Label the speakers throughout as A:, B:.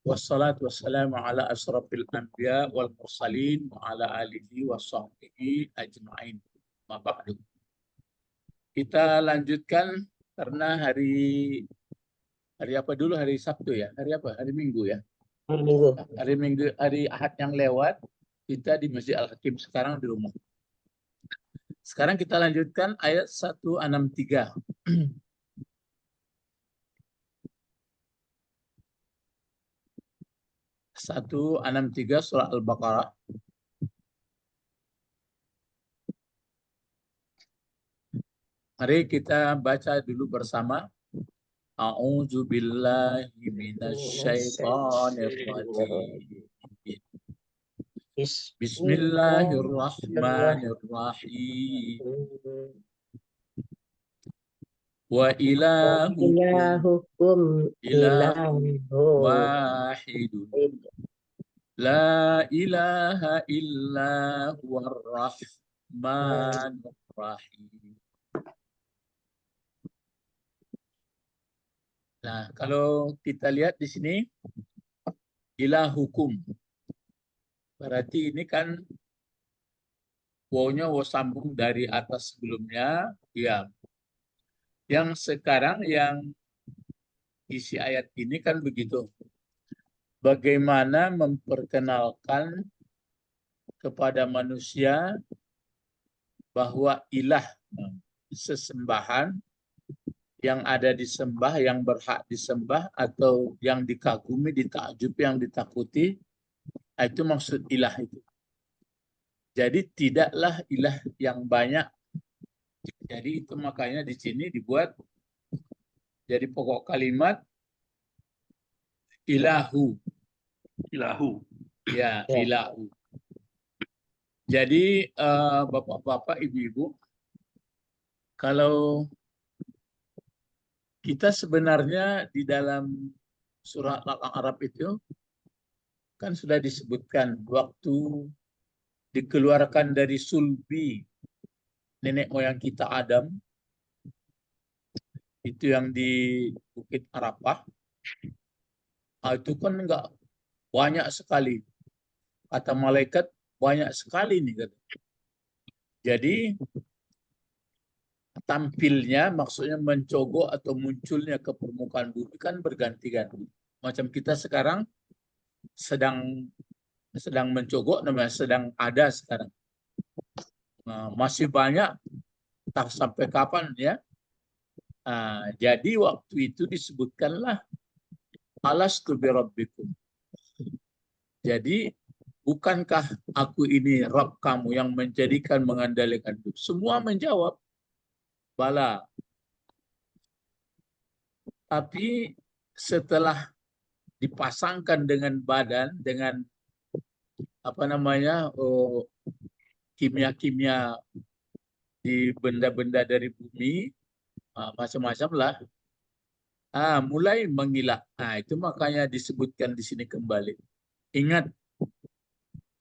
A: Wassalatu wassalamu ala asrafil anbiya wal mursalin wa ala alihi wa sahbihi ajma'in. Ma ba'du. Kita lanjutkan karena hari apa dulu? Hari Sabtu ya? Hari apa? Hari Minggu ya?
B: Hari Minggu.
A: Hari Minggu, hari Ahad yang lewat kita di Masjid Al-Hakim, sekarang di rumah. Sekarang kita lanjutkan ayat 163. 163 surah Al-Baqarah. Mari kita baca dulu bersama. A'udzu billahi minasyaitonir rajim. Bismillahirrahmanirrahim. Wa ilahukum ilahun wahidun. La ilaha illa huwar rahmanur rahim. Nah, kalau kita lihat di sini ilahukum. Berarti ini kan wawunya waw sambung dari atas sebelumnya, ya. Yang sekarang yang isi ayat ini kan begitu. Bagaimana memperkenalkan kepada manusia bahwa ilah, sesembahan yang ada disembah, yang berhak disembah, atau yang dikagumi, ditakjubi, yang ditakuti, itu maksud ilah itu. Jadi tidaklah ilah yang banyak. Jadi itu makanya di sini dibuat jadi pokok kalimat ilahu.
C: Ilahu.
A: Ya, ilahu. Jadi bapak-bapak, ibu-ibu, kalau kita sebenarnya di dalam surah Al-A'raf itu kan sudah disebutkan waktu dikeluarkan dari sulbi nenek moyang kita Adam, itu yang di Bukit Arafah, itu kan enggak banyak sekali. Kata malaikat banyak sekali nih. Jadi tampilnya, maksudnya mencogok atau munculnya ke permukaan bumi kan berganti-ganti. Macam kita sekarang sedang mencogok, namanya sedang ada sekarang. Nah, masih banyak, tak sampai kapan ya. Nah, jadi waktu itu disebutkanlah alastu birabbikum. Jadi bukankah aku ini Rabb kamu yang menjadikan, mengandalkan itu? Semua menjawab bala. Tapi setelah dipasangkan dengan badan, dengan apa namanya, kimia-kimia di benda-benda dari bumi, macam-macam lah, mulai mengilah. Nah, itu makanya disebutkan di sini kembali. Ingat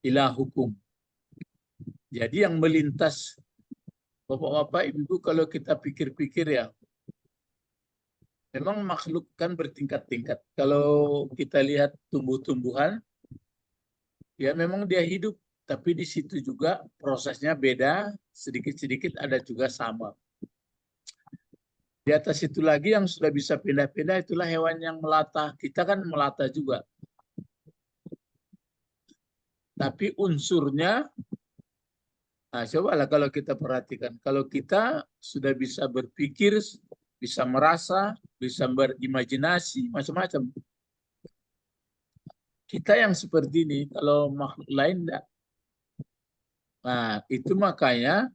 A: ilah hukum. Jadi yang melintas bapak-bapak, ibu-ibu, kalau kita pikir-pikir ya, memang makhluk kan bertingkat-tingkat. Kalau kita lihat tumbuh-tumbuhan, ya memang dia hidup, tapi di situ juga prosesnya beda, sedikit-sedikit ada juga sama. Di atas itu lagi yang sudah bisa pindah-pindah, itulah hewan yang melata. Kita kan melata juga. Tapi unsurnya, nah cobalah kalau kita perhatikan. Kalau kita sudah bisa berpikir, bisa merasa, bisa berimajinasi, macam-macam. Kita yang seperti ini, kalau makhluk lain enggak. Nah, itu makanya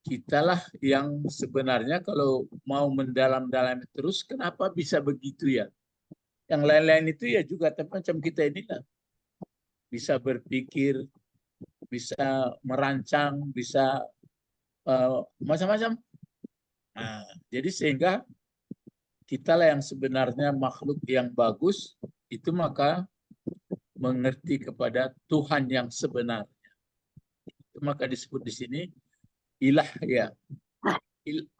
A: kitalah yang sebenarnya kalau mau mendalam-dalam terus, kenapa bisa begitu ya? Yang lain-lain itu ya juga, tapi macam kita ini kan bisa berpikir, bisa merancang, bisa macam-macam. Nah, jadi sehingga kitalah yang sebenarnya makhluk yang bagus, itu maka mengerti kepada Tuhan yang sebenarnya. Itu maka disebut di sini ilah ya.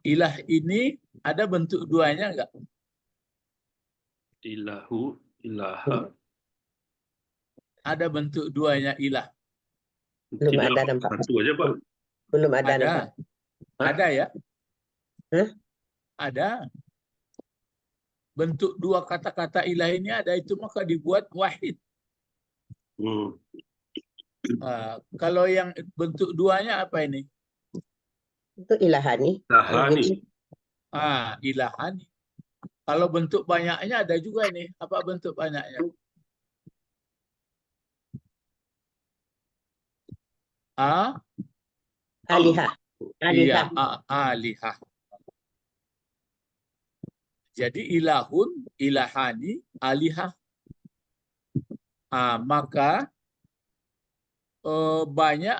A: Ilah ini ada bentuk duanya enggak?
B: Ilahu, ilaha.
A: Ada bentuk duanya ilah.
C: Belum
B: Tidak,
C: ada nampak.
B: satu aja, Pak.
C: Belum ada
A: Ada.
C: nampak.
A: Ada ya?
C: Hah?
A: Ada. Bentuk dua kata-kata ilah ini ada, itu maka dibuat wahid. Kalau yang bentuk duanya apa ini?
C: Itu ilahani.
B: Ilahani.
A: Ilahani. Kalau bentuk banyaknya ada juga ini. Apa bentuk banyaknya?
C: Alihah.
A: Iya,
C: Alihah.
A: alihah. Jadi ilahun, ilahani, alihah. Maka banyak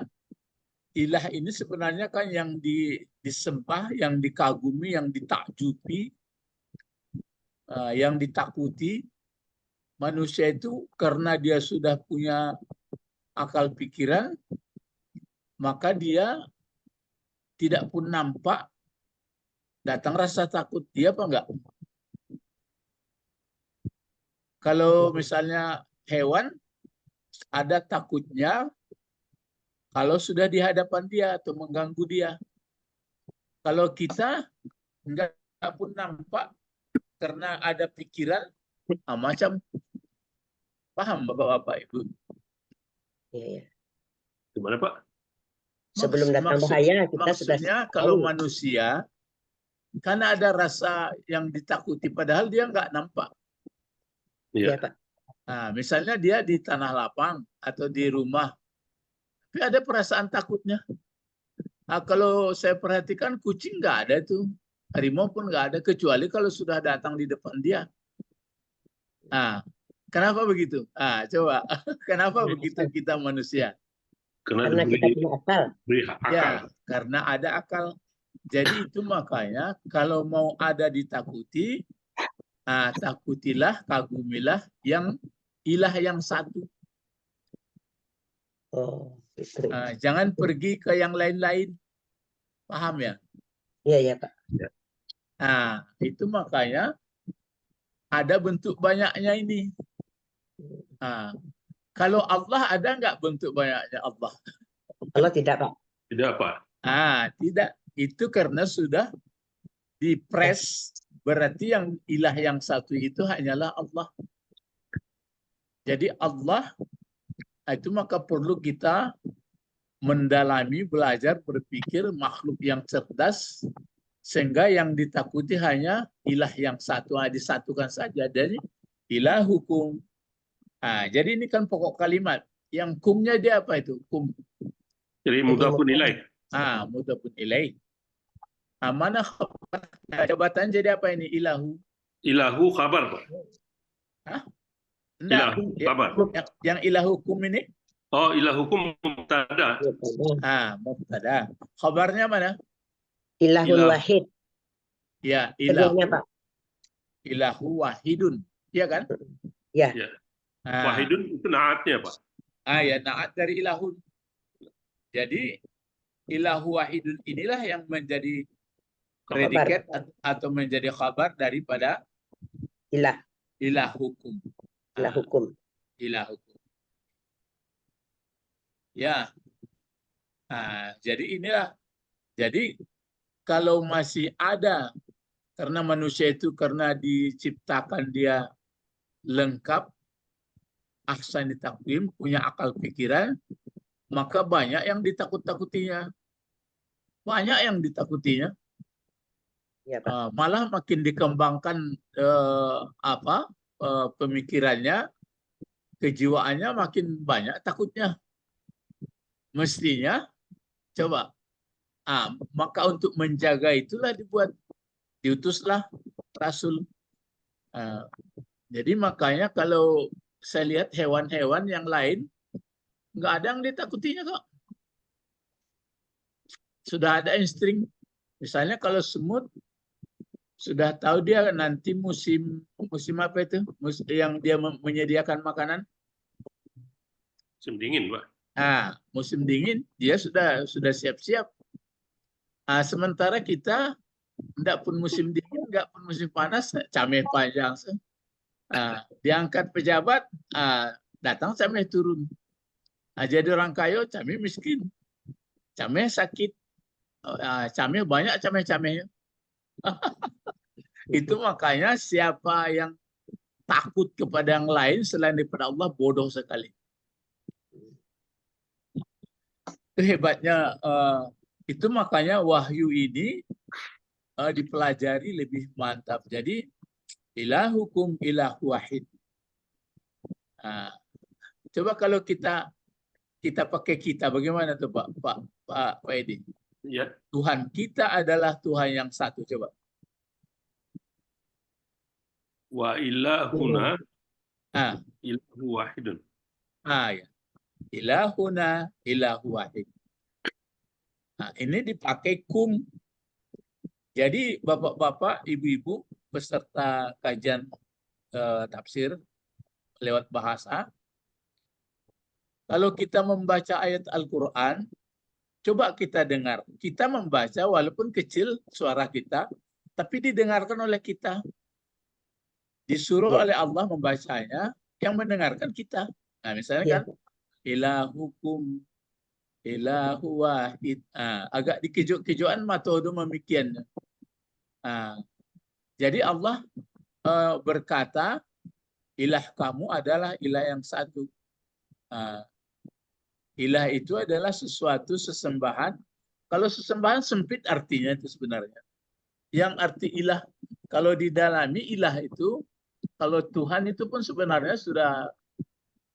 A: ilah ini sebenarnya kan yang disembah, yang dikagumi, yang ditakjubi, yang ditakuti. Manusia itu karena dia sudah punya akal pikiran, maka dia tidak pun nampak datang rasa takut dia apa enggak? Kalau misalnya hewan ada takutnya kalau sudah di hadapan dia atau mengganggu dia. Kalau kita enggak pun nampak karena ada pikiran macam, paham Bapak-bapak Ibu?
C: Iya.
B: Gimana, Pak?
C: Sebelum datang bahaya kita
A: maksudnya
C: sudah
A: kalau
C: tahu.
A: manusia karena ada rasa yang ditakuti padahal dia nggak nampak.
C: Iya, Pak.
A: Misalnya dia di tanah lapang atau di rumah, tapi ada perasaan takutnya. Kalau saya perhatikan kucing nggak ada itu, harimau pun nggak ada kecuali kalau sudah datang di depan dia. Kenapa begitu? Coba, kenapa begitu kita manusia?
C: Karena kita punya akal.
A: Ya, karena ada akal. Jadi itu makanya kalau mau ada ditakuti, takutilah, kagumilah yang ilah yang satu. Jangan pergi ke yang lain-lain. Paham ya?
C: Iya, ya, Pak.
A: Itu makanya ada bentuk banyaknya ini. Kalau Allah ada nggak bentuk banyaknya Allah?
C: Allah tidak, Pak.
B: Tidak, Pak.
A: Tidak. Itu karena sudah dipres, berarti yang ilah yang satu itu hanyalah Allah. Jadi Allah itu maka perlu kita mendalami, belajar, berpikir makhluk yang cerdas sehingga yang ditakuti hanya ilah yang satu, disatukan saja dari ilah hukum. Jadi ini kan pokok kalimat. Yang kumnya dia apa itu? Kum.
B: Jadi mudhafun ilaih.
A: Mudhafun ilaih. Mana jabatan jadi apa ini? Ilahu.
B: Ilahu khabar, Pak.
A: Enggak.
B: Ilahu khabar.
A: Yang ilahu hukum ini?
B: Oh, ilahu hukum mubtada.
A: Mubtada. Khabarnya mana?
C: Ilahul wahid.
A: Ya,
C: Sebelumnya, Pak.
A: Ilahu wahidun. Iya kan?
C: Ya.
B: Wahidun itu naatnya, Pak.
A: Ya, naat dari ilahun. Jadi ilahu wahidun inilah yang menjadi predikat atau menjadi khabar daripada ilah hukum.
C: Ilah hukum.
A: Ilah hukum. Ya. Jadi inilah. Jadi kalau masih ada, karena manusia itu karena diciptakan dia lengkap, ahsani taqwim, punya akal pikiran, maka banyak yang ditakut-takutinya. Banyak yang ditakutinya.
C: Ya, Pak.
A: Malah makin dikembangkan pemikirannya, kejiwaannya makin banyak takutnya. Mestinya, coba. Maka untuk menjaga itulah diutuslah Rasul. Jadi makanya kalau saya lihat hewan-hewan yang lain, nggak ada yang ditakutinya kok. Sudah ada insting. Misalnya kalau semut, sudah tahu dia nanti musim apa itu? Yang dia menyediakan makanan.
B: Musim dingin, Pak.
A: Musim dingin dia sudah siap-siap. Sementara kita enggak pun musim dingin, enggak pun musim panas, cameh panjang. Diangkat pejabat, datang Cameh turun. Jadi orang kaya, Cameh miskin. Cameh sakit. Cameh banyak Cameh-Cameh. Itu makanya siapa yang takut kepada yang lain selain daripada Allah bodoh sekali. Itu hebatnya. Itu makanya wahyu ini dipelajari lebih mantap. Jadi ilahukum ilah wahid. Coba kalau kita pakai kita, bagaimana tuh Pak Edi?
B: Ya.
A: Tuhan kita adalah Tuhan yang satu, coba.
B: Wa ilahuna ilahu wahidun.
A: Ya. Ilahuna ilahu wahid. Ini dipakai kum. Jadi bapak-bapak, ibu-ibu, peserta kajian tafsir lewat bahasa, kalau kita membaca ayat Al-Quran, coba kita dengar. Kita membaca walaupun kecil suara kita, tapi didengarkan oleh kita. Disuruh oleh Allah membacanya, yang mendengarkan kita. Nah, misalnya kan, ilahukum ilahu wahid. Agak dikejut-kejutan matodo memikiannya. Jadi Allah berkata, ilah kamu adalah ilah yang satu. Ilah itu adalah sesuatu sesembahan. Kalau sesembahan sempit artinya itu sebenarnya. Yang arti ilah, kalau didalami ilah itu, kalau Tuhan itu pun sebenarnya sudah,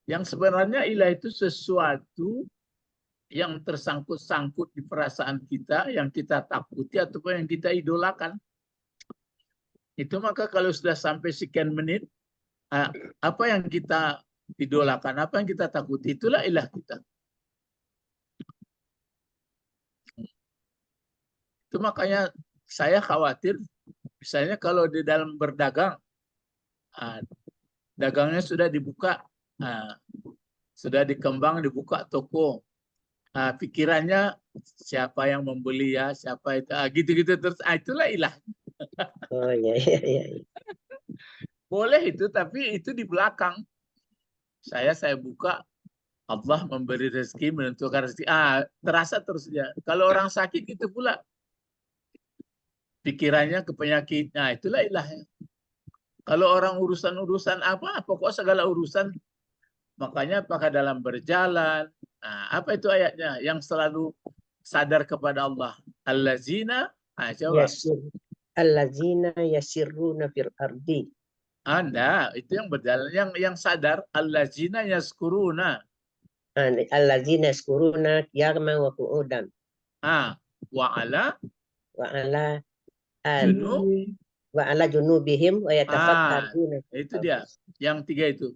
A: yang sebenarnya ilah itu sesuatu yang tersangkut-sangkut di perasaan kita, yang kita takuti ataupun yang kita idolakan. Itu maka kalau sudah sampai sekian menit, apa yang kita idolakan, apa yang kita takuti, itulah ilah kita. Itu makanya saya khawatir, misalnya kalau di dalam berdagang, dagangnya sudah dibuka, sudah dikembang, dibuka toko, pikirannya siapa yang membeli ya, siapa itu, gitu-gitu terus, itulah ilah.
C: Oh iya.
A: Boleh itu, tapi itu di belakang. Saya buka, Allah memberi rezeki, menentukan rezeki. Terasa terus ya. Kalau orang sakit itu pula, pikirannya ke penyakit. Nah, itulah ilahnya. Kalau orang urusan-urusan apa, pokok segala urusan, makanya apakah dalam berjalan, apa itu ayatnya yang selalu sadar kepada Allah? Allazina, coba.
C: Allazina yasirruna fil ardi.
A: Anda itu yang berjalan, yang sadar. Allazina yazkuruna.
C: Allazina yaskuruna qiyaman wa qu'udan.
A: Wa ala
C: junubihim wa yatafakkaruna.
A: Itu dia. Yang tiga itu.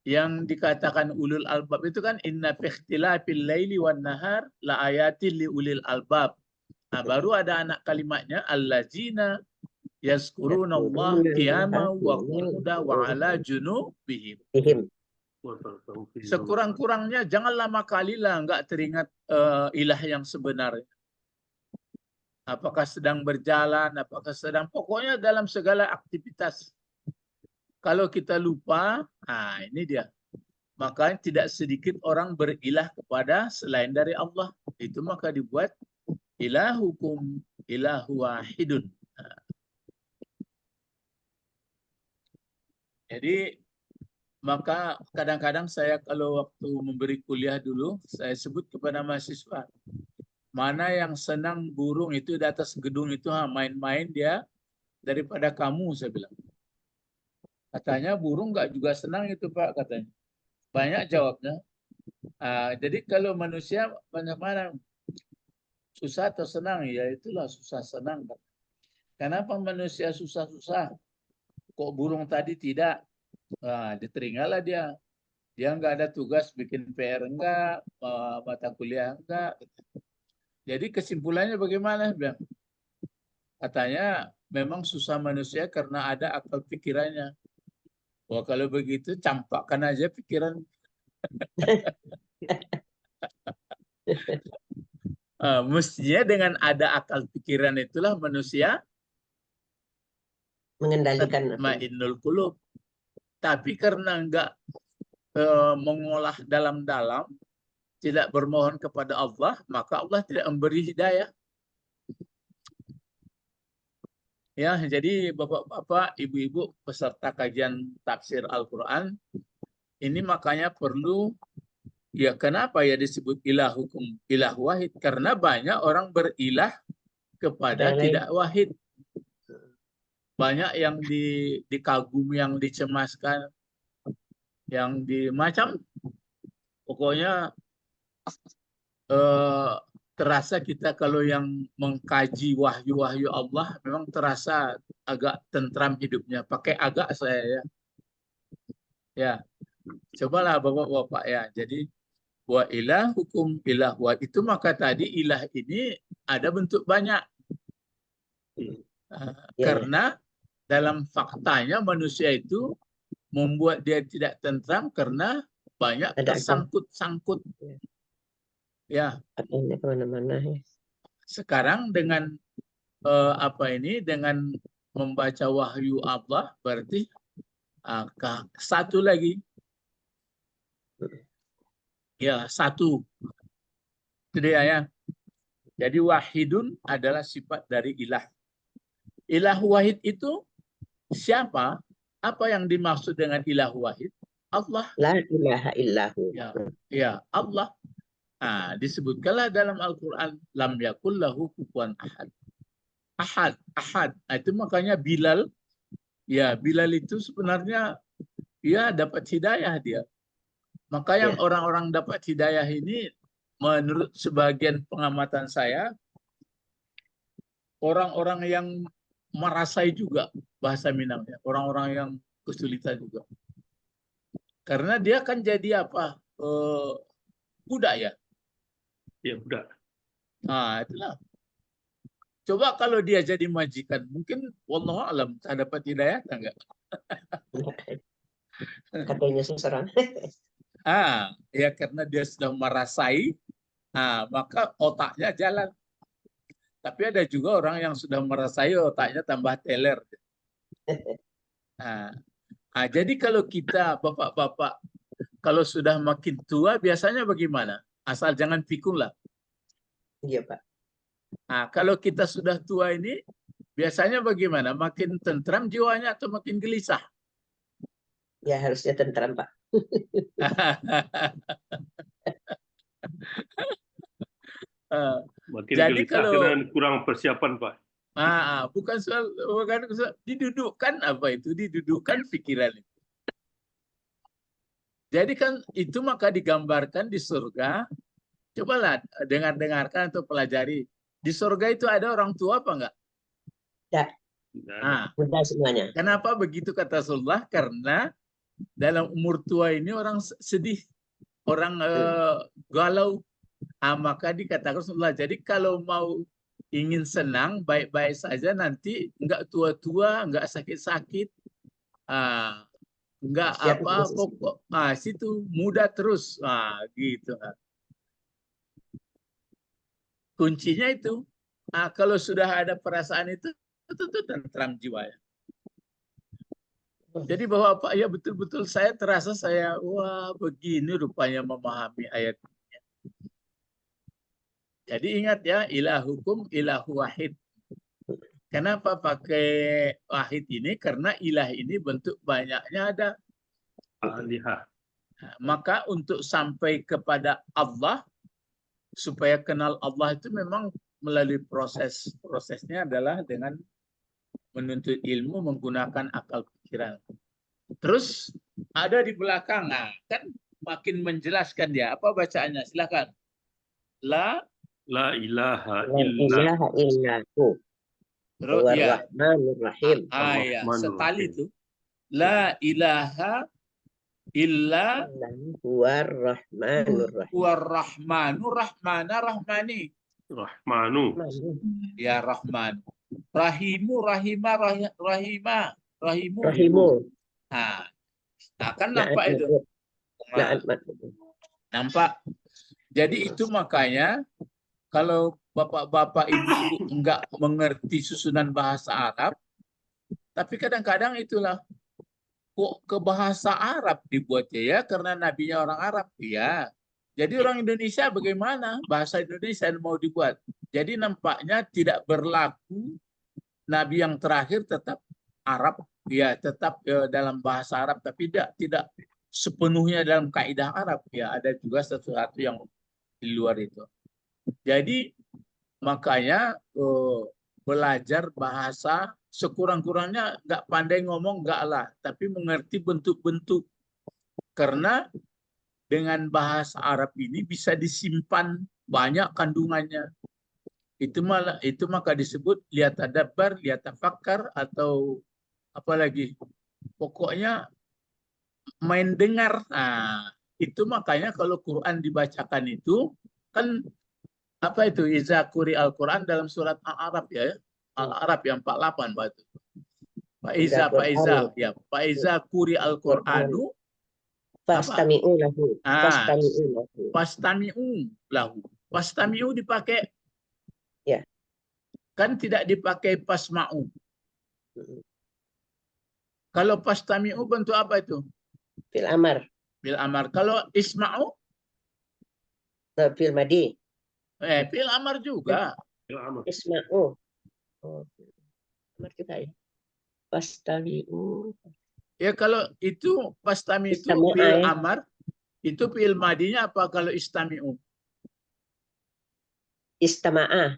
A: Yang dikatakan ulul albab itu kan inna fi ikhtilafil laili wan nahar la ayatin li ulil albab. Baru ada anak kalimatnya allazina yazkuruna Allah qiyaman wa qu'udan wa ala junubihim. Sekurang-kurangnya jangan lama kali lah nggak teringat ilah yang sebenarnya. Apakah sedang berjalan, apakah sedang, pokoknya dalam segala aktivitas. Kalau kita lupa, ini dia. Maka tidak sedikit orang berilah kepada selain dari Allah. Itu maka dibuat ilahukum ilahu wahidun. Jadi maka kadang-kadang saya kalau waktu memberi kuliah dulu, saya sebut kepada mahasiswa, mana yang senang burung itu di atas gedung itu main-main dia daripada kamu, saya bilang. Katanya burung nggak juga senang itu Pak, katanya. Banyak jawabnya. Jadi kalau manusia mana susah atau senang, ya itulah susah senang. Kenapa manusia susah-susah? Kok burung tadi tidak? Diteringgalah dia. Dia nggak ada tugas bikin PR enggak, mata kuliah enggak. Jadi kesimpulannya bagaimana? Katanya memang susah manusia karena ada akal pikirannya. Wah kalau begitu campakkan aja pikiran. Mestinya dengan ada akal pikiran itulah manusia
C: mengendalikan
A: tatma'innul qulub. Tapi karena enggak mengolah dalam-dalam, tidak bermohon kepada Allah, maka Allah tidak memberi hidayah. Ya, jadi bapak-bapak, ibu-ibu peserta kajian tafsir Al-Quran, ini makanya perlu, ya kenapa ya disebut ilahukum ilah wahid? Karena banyak orang berilah kepada tidak wahid. Banyak yang dikagumi, yang dicemaskan, yang macam, pokoknya terasa kita kalau yang mengkaji wahyu-wahyu Allah memang terasa agak tentram hidupnya. Pakai agak saya ya. Ya, cobalah bapak-bapak ya. Jadi wa ilah hukum ilah wa itu maka tadi ilah ini ada bentuk banyak. Karena dalam faktanya manusia itu membuat dia tidak tentram karena banyak tersangkut-sangkut. Ya.
C: Kemana-mana ya.
A: Sekarang dengan dengan membaca wahyu Allah berarti satu lagi. Ya, satu. Itu dia ya. Jadi wahidun adalah sifat dari ilah. Ilah wahid itu siapa? Apa yang dimaksud dengan ilah wahid? Allah.
C: La ilaha illahu.
A: Ya, Allah. Disebutkanlah dalam Al-Quran lam yakul lahu kufuwan ahad. Ahad. Itu makanya Bilal, ya Bilal itu sebenarnya ya dapat hidayah dia. Maka yang orang-orang dapat hidayah ini menurut sebagian pengamatan saya orang-orang yang merasai juga bahasa Minangnya, orang-orang yang kesulitan juga. Karena dia kan jadi apa? Budak ya.
B: Ya, budak.
A: Itulah. Coba kalau dia jadi majikan, mungkin wallahu alam saya dapat hidayah enggak?
C: Katanya seseorang.
A: Ya karena dia sudah merasai, maka otaknya jalan. Tapi ada juga orang yang sudah merasai otaknya tambah teler. Jadi kalau kita bapak-bapak kalau sudah makin tua biasanya bagaimana? Asal jangan pikun lah.
C: Iya Pak.
A: Kalau kita sudah tua ini biasanya bagaimana? Makin tentram jiwanya atau makin gelisah?
C: Ya harusnya tentram Pak.
B: Makin
A: jadi
B: gelisah
A: kalau
B: karena kurang persiapan Pak.
A: Bukan soal didudukkan apa itu, didudukkan pikiran itu. Jadi kan itu maka digambarkan di surga. Cobalah dengarkan atau pelajari. Di surga itu ada orang tua apa enggak?
C: Ya. Mudah semuanya.
A: Kenapa begitu kata Rasulullah? Karena dalam umur tua ini orang sedih, orang galau. Maka dikatakan Rasulullah, jadi kalau mau ingin senang, baik-baik saja nanti enggak tua-tua, enggak sakit-sakit. Enggak apa pokok situ muda terus gitu. Kuncinya itu kalau sudah ada perasaan itu tentram jiwa ya. Jadi bahwa Pak ya betul-betul saya terasa saya wah begini rupanya memahami ayat ini. Jadi ingat ya ilahukum ilahu wahid. Kenapa pakai wahid ini? Karena ilah ini bentuk banyaknya ada. Maka untuk sampai kepada Allah, supaya kenal Allah itu memang melalui prosesnya adalah dengan menuntut ilmu menggunakan akal pikiran. Terus ada di belakang, kan makin menjelaskan dia. Apa bacaannya? Silakan. La
B: ilaha
C: illahu. Ar-Rahmanur-Rahim.
A: Ya, setali itu. La ilaha illa
C: Huwar-Rahmanur-Rahim.
A: Rahmani. Ya Rahman. Rahimu. Kan nampak itu. Nampak. Jadi itu makanya kalau bapak-bapak ibu-ibu enggak mengerti susunan bahasa Arab, Tapi kadang-kadang itulah kok ke bahasa Arab dibuatnya ya karena nabinya orang Arab ya. Jadi orang Indonesia bagaimana bahasa Indonesia yang mau dibuat? Jadi nampaknya tidak berlaku nabi yang terakhir tetap Arab ya tetap dalam bahasa Arab tapi tidak sepenuhnya dalam kaidah Arab ya ada juga sesuatu yang di luar itu. Jadi makanya belajar bahasa sekurang-kurangnya nggak pandai ngomong nggak lah, tapi mengerti bentuk-bentuk. Karena dengan bahasa Arab ini bisa disimpan banyak kandungannya. Itu maka disebut lihat tadabbur, lihat tafakkar atau apalagi pokoknya main dengar. Nah, itu makanya kalau Quran dibacakan itu kan apa itu iza quri al-Quran dalam surat Al-Arab ya. Al-Arab yang 48 batu. Faiza ya faiza quri al-Quranu
C: Fastami'u lahu. Fastami'u lahu.
A: Fastami'u lahu. Fastami'u dipakai
C: Ya.
A: kan tidak dipakai pasma'u. Kalau fastami'u bentuk apa itu?
C: Fil amar.
A: Fil amar. Kalau isma'u?
C: Fil madi.
A: Fil amar juga.
C: Isma'u. Oh, amar juga ya. Fastami'u.
A: Ya kalau itu fastami itu fil amar, itu fil madinya apa kalau istami'u?
C: Istama'a.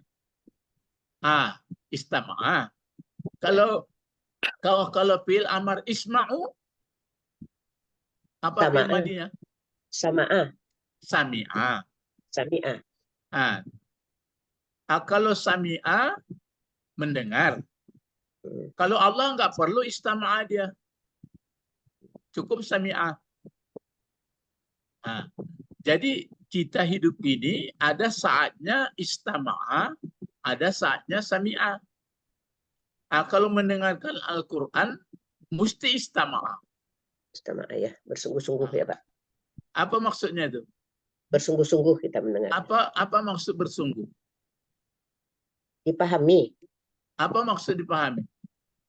A: Istama'a. Kalau fil amar isma'u apa fil madinya?
C: Sama'a.
A: Sami'a.
C: Sami'a.
A: Kalau sami'a mendengar. Kalau Allah nggak perlu istama'a dia. Cukup sami'a. Jadi kita hidup ini ada saatnya istama'a, ada saatnya sami'a. Kalau mendengarkan Al-Quran, mesti istama'a.
C: Istama'a ya, bersungguh-sungguh ya Pak.
A: Apa maksudnya itu?
C: Bersungguh-sungguh kita mendengar.
A: Apa maksud bersungguh?
C: Dipahami.
A: Apa maksud dipahami?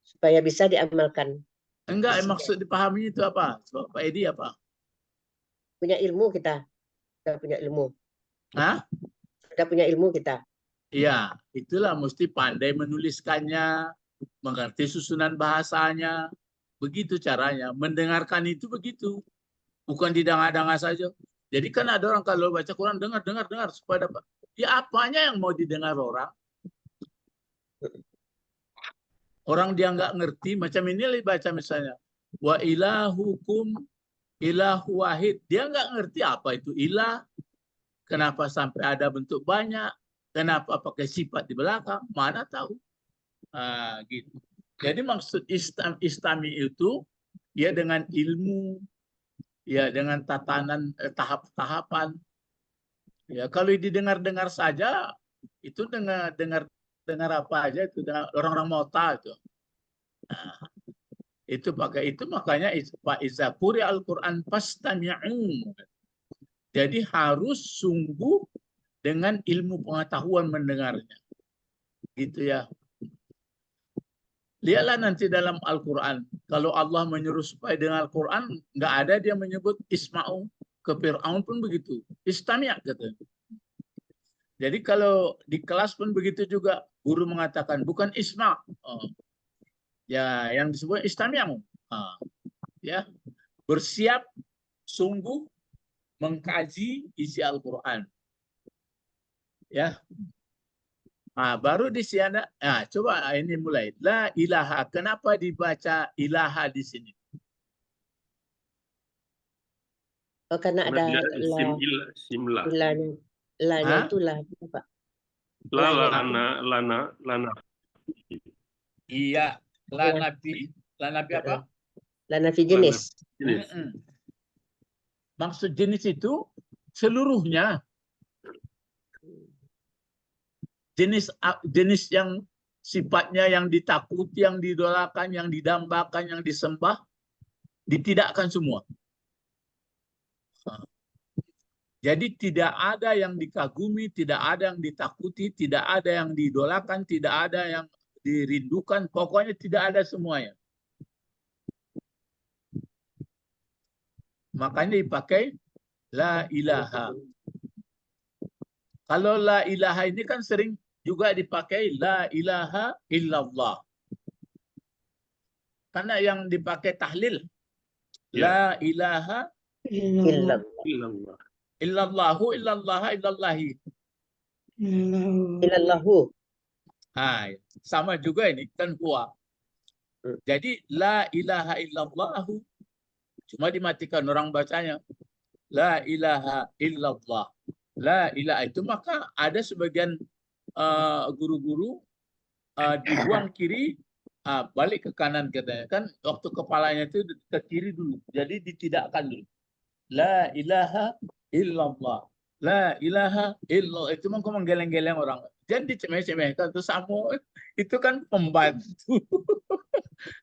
C: Supaya bisa diamalkan.
A: Enggak, maksud dipahami itu apa? Pak Edi apa?
C: Punya ilmu kita. Kita punya ilmu.
A: Kita
C: punya ilmu kita.
A: Iya, itulah mesti pandai menuliskannya, mengerti susunan bahasanya. Begitu caranya. Mendengarkan itu begitu. Bukan didanga-danga saja. Jadi kan ada orang kalau baca Quran dengar supaya dapat. Ya apanya yang mau didengar orang? Orang dia nggak ngerti, macam ini baca misalnya. Wa ilahukum ilahu wahid. Dia nggak ngerti apa itu ilah. Kenapa sampai ada bentuk banyak. Kenapa pakai sifat di belakang. Mana tahu. Gitu. Jadi maksud istami itu ya dengan ilmu, ya dengan tatanan tahap-tahapan. Ya kalau didengar-dengar saja itu dengar apa aja itu orang-orang mota itu. Itu pakai itu makanya Pak iza quri al-Quran fastami'u. Jadi harus sungguh dengan ilmu pengetahuan mendengarnya. Gitu ya. Lihatlah nanti dalam Al-Quran. Kalau Allah menyuruh supaya dengan Al-Quran, nggak ada dia menyebut isma'u. Ke Fir'aun pun begitu. Istami' katanya. Jadi kalau di kelas pun begitu juga. Guru mengatakan, bukan isma'. Ya, yang disebut istami'u. Ya, bersiap sungguh mengkaji isi Al-Quran. Ya. Baru di sini coba ini mulai. La ilaha. Kenapa dibaca ilaha di sini?
C: Karena ada lanya itu lah Pak.
B: Lana.
A: Iya, lanabi apa?
C: Lanabi jenis.
A: Maksud jenis itu seluruhnya. Jenis yang sifatnya yang ditakuti, yang didolakan, yang didambakan, yang disembah, ditidakkan semua. Jadi tidak ada yang dikagumi, tidak ada yang ditakuti, tidak ada yang didolakan, tidak ada yang dirindukan, pokoknya tidak ada semuanya. Makanya dipakai la ilaha. Kalau la ilaha ini kan sering juga dipakai la ilaha illallah. Karena yang dipakai tahlil la ilaha
C: Illallah.
B: Illallah.
A: illallahu illallaha illallahi.
C: Ilallahu.
A: Sama juga ini kan huwa. Jadi la ilaha illallahu cuma dimatikan orang bacanya. La ilaha illallah. La ilaha itu maka ada sebagian guru-guru dibuang kiri, balik ke kanan katanya. Kan waktu kepalanya itu ke kiri dulu. Jadi ditidakkan dulu. La ilaha illallah. La ilaha illallah. Itu maka menggeleng-geleng orang. Jangan dicemeh-cemehkan. Itu sama. Itu kan pembantu.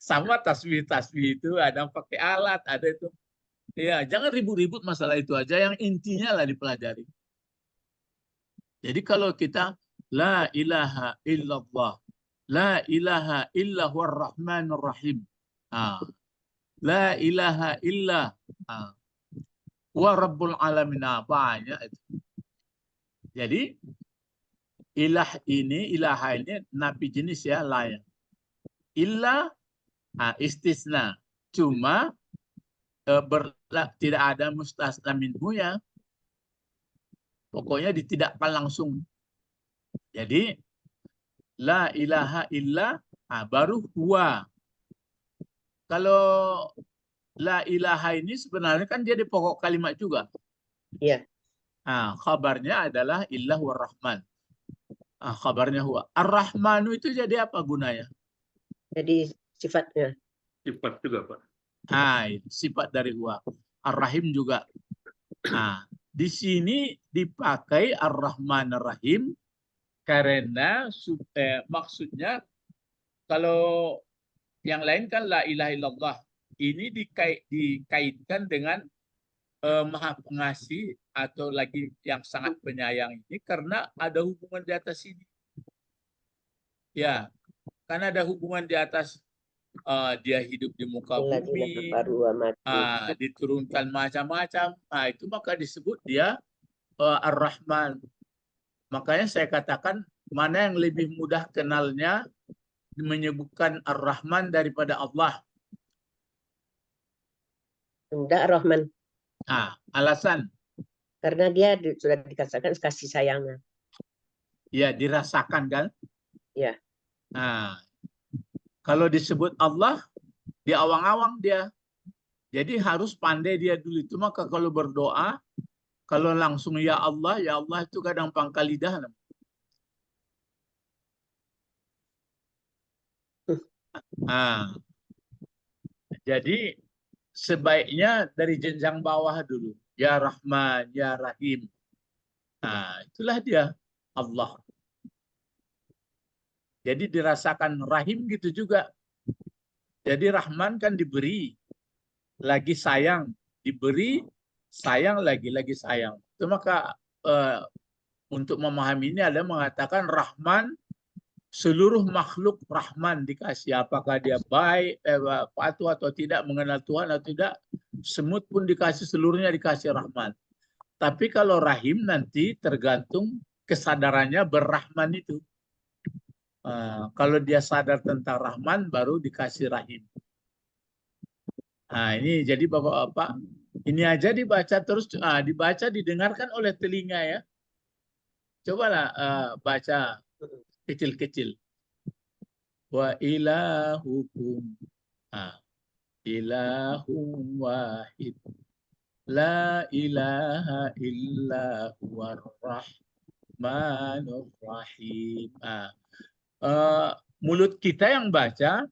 A: Sama tasbih-tasbih itu ada pakai alat, ada itu. Ya, jangan ribut-ribut masalah itu aja. Yang intinya lah dipelajari. Jadi kalau kita la ilaha illallah, la ilaha illa huwar rahmanur rahim. La ilaha illa wa rabbul alamin. Banyak itu. Jadi ilaha ini nafi jenis ya, layak. Illa istisna. Cuma tidak ada mustasna minhu ya. Pokoknya ditidakkan langsung. Jadi la ilaha illa baru huwa. Kalau la ilaha ini sebenarnya kan dia di pokok kalimat juga.
C: Iya.
A: Kabarnya adalah illah war rahman. Kabarnya huwa. Ar-Rahmanu itu jadi apa gunanya?
C: Jadi sifatnya.
B: Sifat juga, Pak.
A: Sifat dari huwa. Ar-Rahim juga. Di sini dipakai Ar-Rahman Ar-Rahim karena maksudnya kalau yang lain kan la ilaha illallah. Ini dikaitkan dengan Maha Pengasih atau lagi yang sangat penyayang ini karena ada hubungan di atas ini. Ya, karena ada hubungan di atas dia hidup di muka bumi, diturunkan macam-macam. Itu maka disebut dia Ar-Rahman. Makanya saya katakan mana yang lebih mudah kenalnya menyebutkan Ar-Rahman daripada Allah.
C: Enggak, Rahman.
A: Alasan?
C: Karena dia sudah dikatakan kasih sayangnya.
A: Ya, dirasakan kan?
C: Ya.
A: Kalau disebut Allah, di awang-awang dia. Jadi harus pandai dia dulu. Itu maka kalau berdoa, kalau langsung ya Allah itu kadang pangkal lidah. Jadi sebaiknya dari jenjang bawah dulu. Ya Rahman, Ya Rahim. Itulah dia Allah. Jadi dirasakan Rahim gitu juga. Jadi Rahman kan diberi, lagi sayang, diberi, sayang lagi sayang. Itu maka untuk memahami ini ada mengatakan Rahman, seluruh makhluk Rahman dikasih. Apakah dia baik, patuh atau tidak, mengenal Tuhan atau tidak, semut pun dikasih, seluruhnya dikasih Rahman. Tapi kalau Rahim nanti tergantung kesadarannya berrahman itu. Kalau dia sadar tentang Rahman, baru dikasih Rahim. Ini jadi Bapak-Bapak, ini aja dibaca terus, dibaca, didengarkan oleh telinga ya. Cobalah baca kecil-kecil. Wa ilahukum ilahum wahid. La ilaha illa huwar rahmanur rahim. Mulut kita yang baca,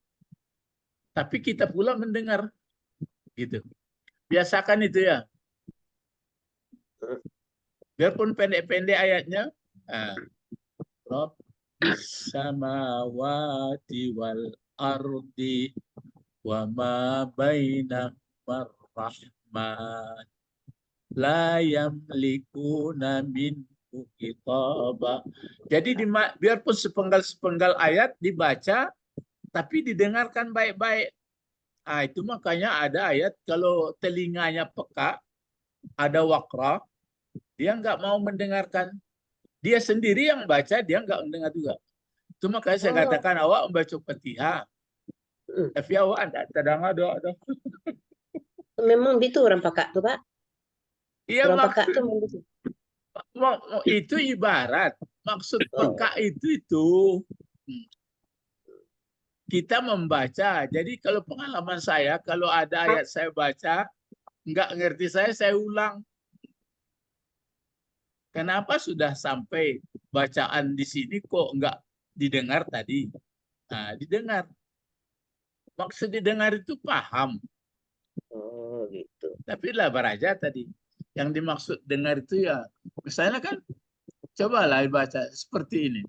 A: tapi kita pula mendengar. Gitu. Biasakan itu ya. Biarpun pendek-pendek ayatnya. Rabbis samawati wal ardi wa ma bainahuma rahman la yamlikuna min khitaba. Jadi biarpun sepenggal-sepenggal ayat dibaca, tapi didengarkan baik-baik. Ah, itu makanya ada ayat kalau telinganya peka, ada wakra, dia nggak mau mendengarkan. Dia sendiri yang baca, dia nggak mendengar juga. Itu makanya saya
C: Oh,
A: katakan awak membaca Fatihah, tapi awak ada doa.
C: memang gitu orang Pakak tuh, Pak.
A: Iya,
C: Orang Pakak tuh memang gitu.
A: itu ibarat. Maksud
C: Oh,
A: peka itu kita membaca. Jadi kalau pengalaman saya, kalau ada ayat saya baca, nggak ngerti saya ulang. Kenapa sudah sampai bacaan di sini kok nggak didengar tadi? Nah, didengar. Maksud didengar itu paham.
C: oh gitu.
A: Tapi lah baraja tadi. Yang dimaksud dengar itu ya, misalnya kan, cobalah baca seperti ini.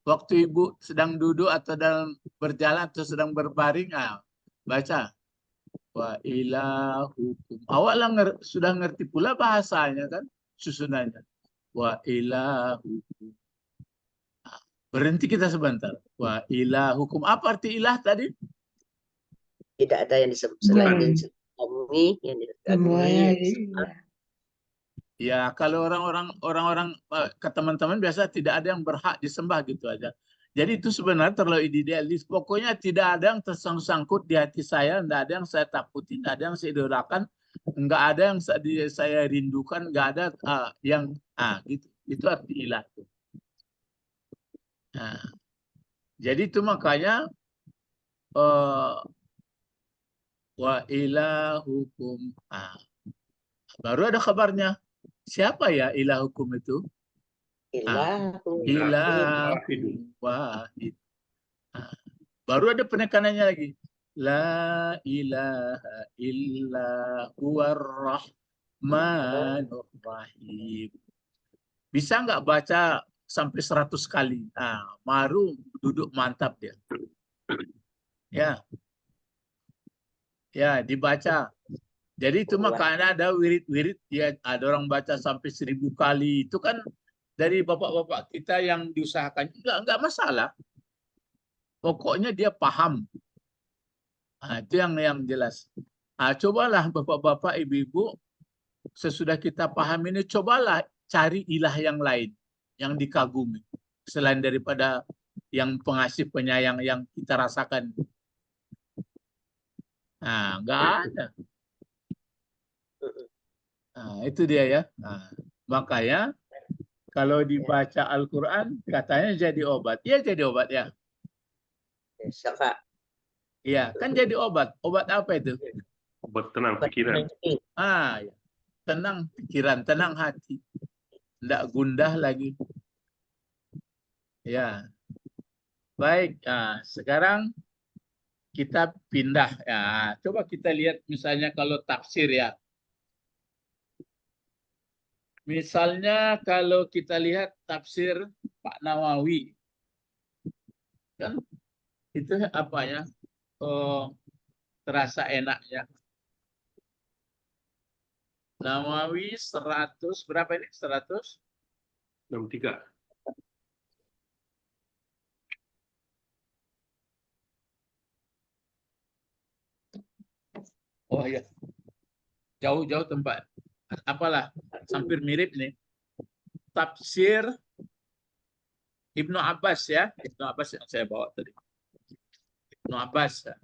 A: Waktu ibu sedang duduk atau dalam berjalan atau sedang berbaring, baca. Wa ilahukum. Awak lah sudah ngerti pula bahasanya kan, susunannya. Wa ilahukum. Berhenti kita sebentar. Wa ilahukum. Apa arti ilah tadi?
C: Tidak ada yang disebut selain yang disebut kami, yang disebut
A: Ya, kalau orang-orang ke teman-teman biasa tidak ada yang berhak disembah gitu aja. Jadi itu sebenarnya terlalu idealis. Pokoknya tidak ada yang tersangkut di hati saya, tidak ada yang saya takuti, tidak ada yang saya idolakan, nggak ada yang saya rindukan, nggak ada yang gitu. Itu arti ilah. Nah, jadi itu makanya wa ilahukum. Baru ada kabarnya. Siapa ya ilahukum itu?
C: ilahu
A: Ilahun wahid. Baru ada penekanannya lagi. La ilaha illa huwar rahmanur rahim. Bisa nggak baca sampai 100 kali? Baru duduk mantap dia. Ya, dibaca. Jadi itu makanya ada wirid-wirid, ya ada orang baca sampai 1000 kali. Itu kan dari bapak-bapak kita yang diusahakan, enggak masalah. Pokoknya dia paham. Itu yang jelas. Cobalah bapak-bapak, ibu-ibu, sesudah kita paham ini, cobalah cari ilah yang lain, yang dikagumi. Selain daripada yang pengasih penyayang yang kita rasakan. Enggak ada. Itu dia ya. Makanya kalau dibaca Al-Quran, katanya jadi obat. Iya jadi obat ya.
C: Pak.
A: Iya, kan jadi obat. Obat apa itu?
B: Obat tenang pikiran.
A: Ya. Tenang pikiran, tenang hati. Tidak gundah lagi. Ya. Baik, sekarang kita pindah. Ya, coba kita lihat misalnya kalau tafsir ya. Misalnya kalau kita lihat tafsir Pak Nawawi. Kan itu apa ya? Terasa enaknya. Nawawi 100, berapa ini?
B: 63.
A: Oh iya. Jauh-jauh tempat. Apalah, hampir mirip nih. Tafsir Ibnu Abbas ya. Ibnu Abbas yang saya bawa tadi. Ibnu Abbas.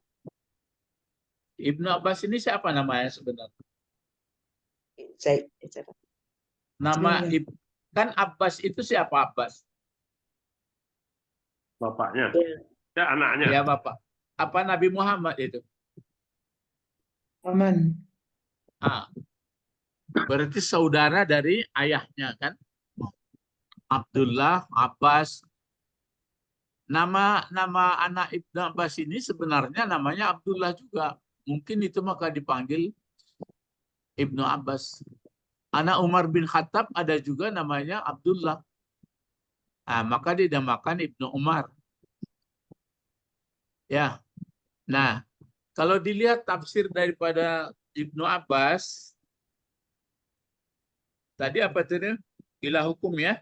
A: Ibnu Abbas ini siapa namanya sebenarnya? Nama kan Abbas itu siapa Abbas?
B: Bapaknya. Ya, anaknya.
A: Ya, Bapak. Apa Nabi Muhammad itu?
D: Aman.
A: Berarti saudara dari ayahnya kan? Abdullah, Abbas. Nama anak Ibnu Abbas ini sebenarnya namanya Abdullah juga. Mungkin itu maka dipanggil Ibnu Abbas. Anak Umar bin Khattab ada juga namanya Abdullah. Maka dinamakan Ibnu Umar. Ya. Nah, kalau dilihat tafsir daripada Ibnu Abbas, tadi apa itu? Ilah hukum ya.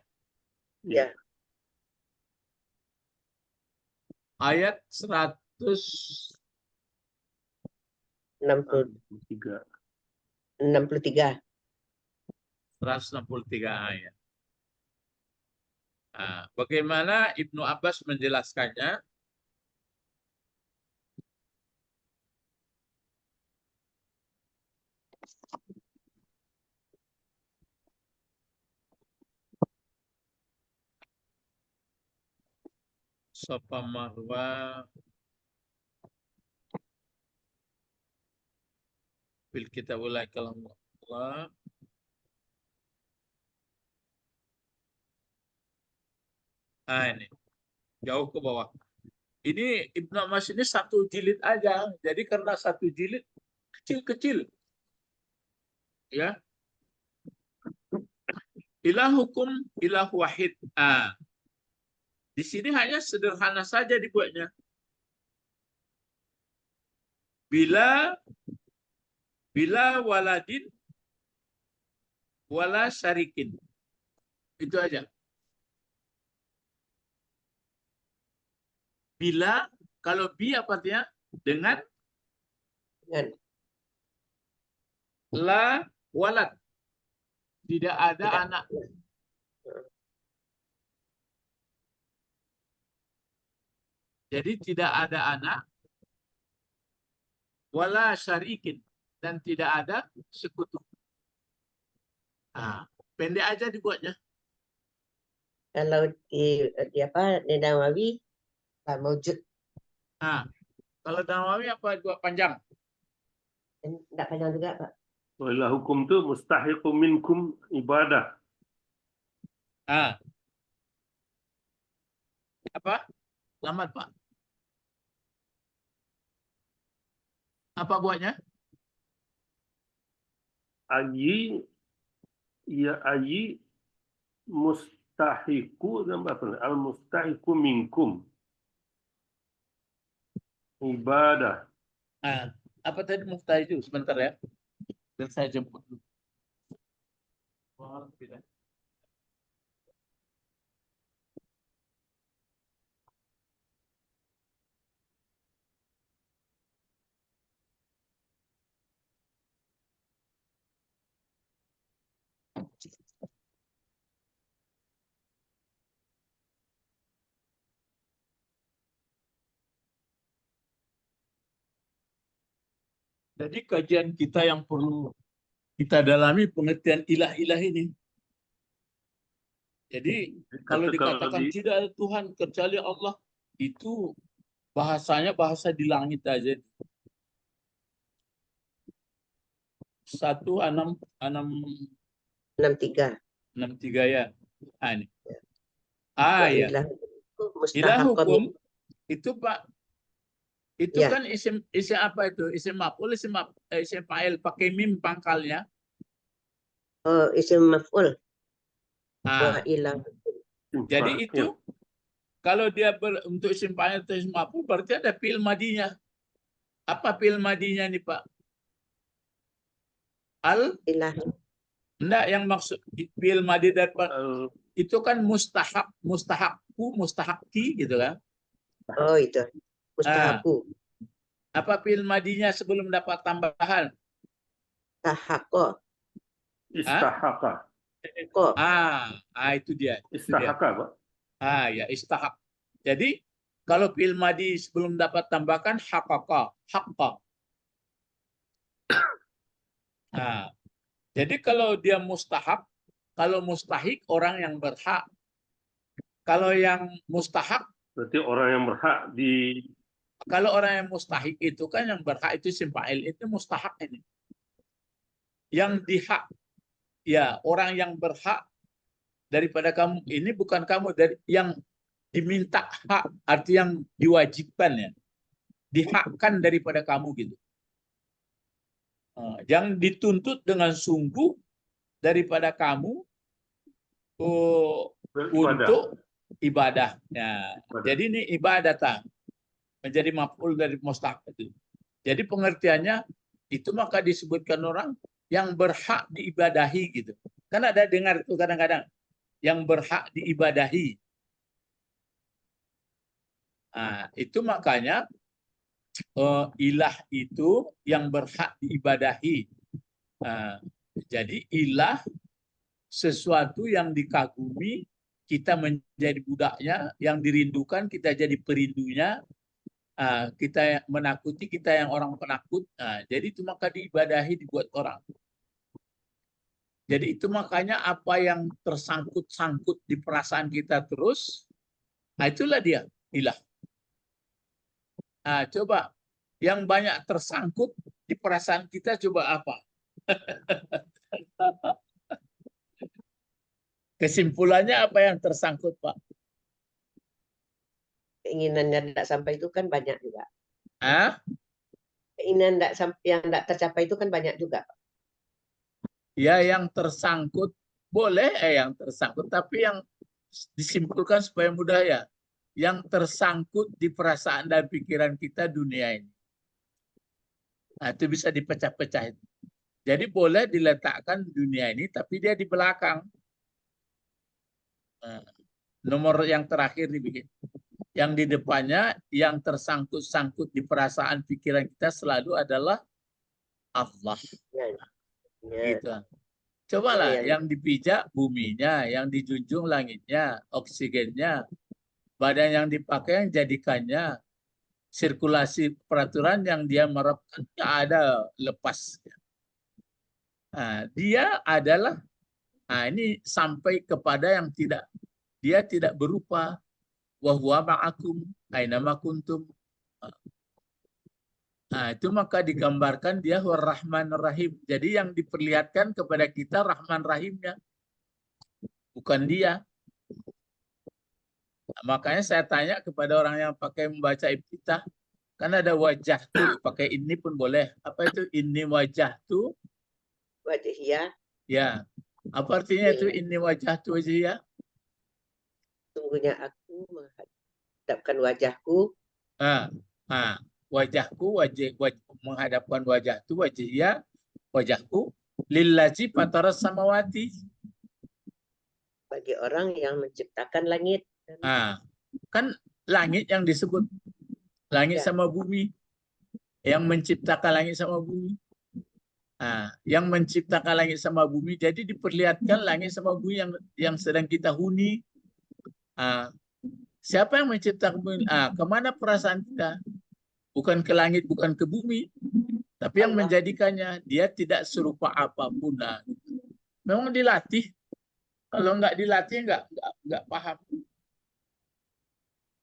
C: Ya.
A: Ayat 163.
C: 63.
A: 163 ayat. Nah, bagaimana Ibnu Abbas menjelaskannya? Safa Marwa bil kitab kalamullah. Nah, ini jauh ke bawah. Ini Ibnu Abbas ini satu jilid aja. Jadi karena satu jilid kecil-kecil. Ya. Ilahukum ilah wahid. Di sini hanya sederhana saja dibuatnya. Bila waladin wala syarikin. Itu aja. Bila, kalau bi apa artinya? Dengan la walad. Tidak ada anak. Jadi tidak ada anak. Wala syarikin. Dan tidak ada sekutu. Pendek aja dibuatnya.
C: Kalau di apa di Nawawi maujud.
A: Kalau Nawawi apa buat panjang?
C: Tidak panjang juga, Pak.
B: Wala hukum itu mustahiqu minkum ibadah.
A: Apa? Selamat, Pak. Apa buatnya?
B: Ayi mustahiku al mustahiku minkum ibadah.
A: Apa tadi muftahiju? Sebentar ya. Dan saya jemput dulu. Jadi kajian kita yang perlu kita dalami pengertian ilah-ilah ini. Jadi kalau dikatakan tidak ada Tuhan kecuali Allah, itu bahasanya bahasa di langit aja. 163 ya. Ini. Ya. Ilah hukum itu Pak. Itu kan isim apa itu? Isim maf'ul, isim fa'il pakai mim pangkalnya.
C: Oh, isim maf'ul.
A: Jadi itu kalau dia untuk isim fa'il atau isim maf'ul berarti ada fi'il madinya. Apa fi'il madinya nih, Pak? Enggak, yang maksud fi'il madi daripada itu kan mustahakku, mustahakki gitu kan?
C: Oh, itu. Mustahaku.
A: Apa fi'il madinya sebelum dapat tambahan?
C: Tahaqqa.
B: Istahaqqa.
A: Itu dia.
B: Istahaqqa, Pak.
A: Ya, istahaq. Jadi kalau fi'il madi sebelum dapat tambahkan haqaqa, haqqa. Jadi kalau dia mustahak, kalau mustahik orang yang berhak. Kalau yang mustahak
B: berarti orang yang berhak di.
A: Kalau orang yang mustahik itu kan yang berhak itu isim fa'il, itu mustahak ini. Yang dihak, ya orang yang berhak daripada kamu ini bukan kamu, dari yang diminta hak, arti yang diwajibkan ya, dihakkan daripada kamu gitu. Yang dituntut dengan sungguh daripada kamu untuk ibadah. Jadi ini ibadah menjadi maf'ul dari mustahak itu. Jadi pengertiannya itu maka disebutkan orang yang berhak diibadahi gitu. Kan ada dengar itu kadang-kadang yang berhak diibadahi. Nah, itu makanya ilah itu yang berhak diibadahi. Jadi ilah sesuatu yang dikagumi, kita menjadi budaknya, yang dirindukan kita jadi perindunya, kita menakuti, kita yang orang penakut. Jadi itu maka diibadahi, dibuat orang. Jadi itu makanya apa yang tersangkut-sangkut di perasaan kita terus, itulah dia ilah. Coba yang banyak tersangkut di perasaan kita, coba apa? Kesimpulannya apa yang tersangkut, Pak?
C: Keinginan yang tidak sampai itu kan banyak juga.
A: Keinginan
C: yang tidak tercapai itu kan banyak juga.
A: Ya, yang tersangkut boleh yang tersangkut, tapi yang disimpulkan supaya mudah ya, yang tersangkut di perasaan dan pikiran kita dunia ini. Itu bisa dipecah-pecah. Jadi boleh diletakkan dunia ini, tapi dia di belakang. Nomor yang terakhir dibikin. Yang di depannya, yang tersangkut-sangkut di perasaan pikiran kita selalu adalah Allah. Gitu. Cobalah yang dipijak buminya, yang dijunjung langitnya, oksigennya, badan yang dipakai yang jadikannya, sirkulasi peraturan yang dia menerapkan, nggak ada lepas. Dia adalah, ini sampai kepada yang dia tidak berupa, wa huwa ma'akum aina ma kuntum. Itu maka digambarkan dia Rahman Rahim. Jadi yang diperlihatkan kepada kita Rahman Rahimnya, bukan dia. Makanya saya tanya kepada orang yang pakai membaca Iftitah, kan ada wajah tuh, pakai ini pun boleh. Apa itu ini wajah tuh?
C: Wajhiyah.
A: Ya. Apa artinya itu ini wajah tuh wajhiyah?
C: Sungguhnya aku menghadapkan wajahku.
A: Wajahku, menghadapkan wajah itu wajhiyah, wajahku lillazi fataras samawati,
C: bagi orang yang menciptakan langit.
A: Kan langit yang disebut langit sama bumi, yang menciptakan langit sama bumi. Yang menciptakan langit sama bumi, jadi diperlihatkan langit sama bumi yang sedang kita huni. Siapa yang menciptakan bumi? Kemana perasaan kita? Bukan ke langit, bukan ke bumi, tapi yang menjadikannya. Dia tidak serupa apapun. Memang dilatih. Kalau nggak dilatih nggak paham.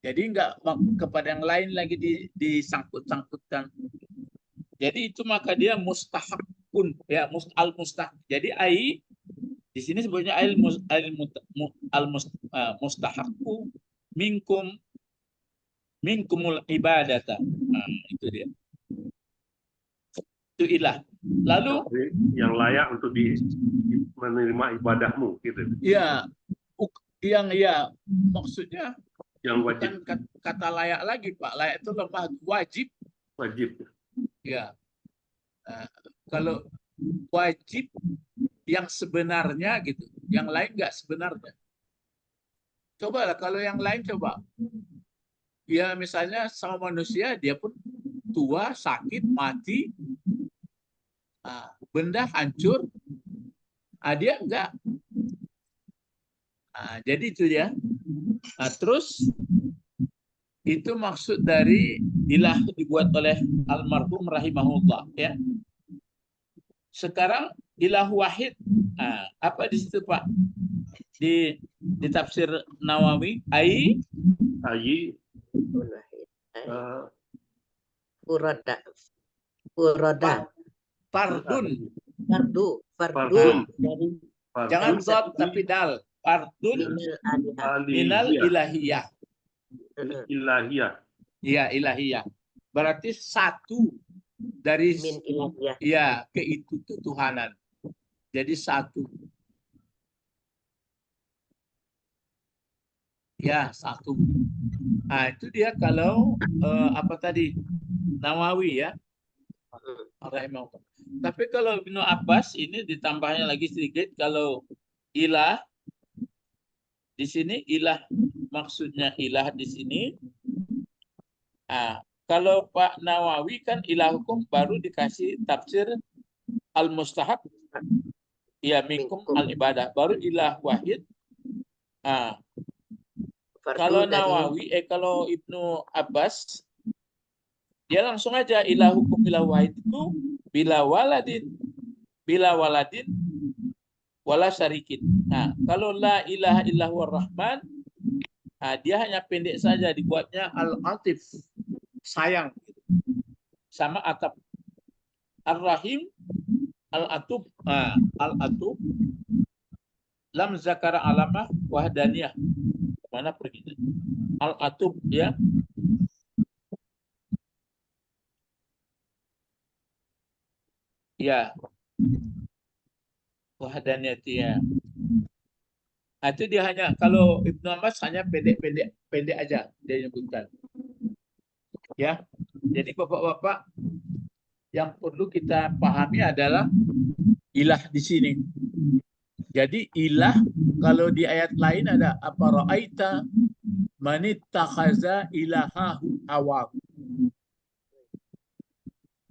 A: Jadi nggak kepada yang lain lagi disangkut-sangkutkan. Jadi itu maka dia mustahakun, ya al-mustahak. Jadi di sini sebutnya al-mustahaku minkumul ibadata. Itu dia. Itu ilah. Lalu
B: yang layak untuk menerima ibadahmu, gitu.
A: Iya, maksudnya
B: yang wajib.
A: Bukan kata layak lagi, Pak. Layak itu lemah, wajib.
B: Wajib.
A: Ya. Kalau wajib yang sebenarnya gitu, yang lain nggak sebenarnya. Coba lah, kalau yang lain coba. Ya misalnya sama manusia, dia pun tua, sakit, mati, benda hancur, dia enggak. Jadi itu dia. Terus itu maksud dari ilah dibuat oleh almarhum rahimahullah, ya. Sekarang ilah wahid, apa di situ, Pak? Di tafsir Nawawi, fardun. Jangan zat tapi dal. Fardun minal ilahiyah. Iya, ilahiyah. Berarti satu dari ketuhanan. Jadi satu. Ya, satu. Itu dia kalau apa tadi? Nawawi, ya. Tapi kalau Ibnu Abbas ini ditambahnya lagi sedikit, kalau ilah Di sini ilah, maksudnya ilah di sini. Kalau Pak Nawawi kan ilah hukum baru dikasih tafsir al-mustahab ya minkum al-ibadah, baru ilah wahid. Kalau Nawawi, kalau Ibnu Abbas, dia langsung aja ilah hukum ilah wahid itu bila waladin wala syarikin. Kalau la ilaha illallah rahman, dia hanya pendek saja, dibuatnya al-atif, sayang, sama atap. Ar-Rahim, al-atub, al-atub, lam zakara alamah wahdaniyah. Mana pergi? Al-atub, ya. Ya. Wahdaniyah, ya. Itu dia hanya, kalau Ibnu Abbas hanya pendek aja dia nyebutkan. Ya. Jadi Bapak-bapak, yang perlu kita pahami adalah ilah di sini. Jadi ilah kalau di ayat lain ada apa ra'aita manittakhaza ilahahu hawahu.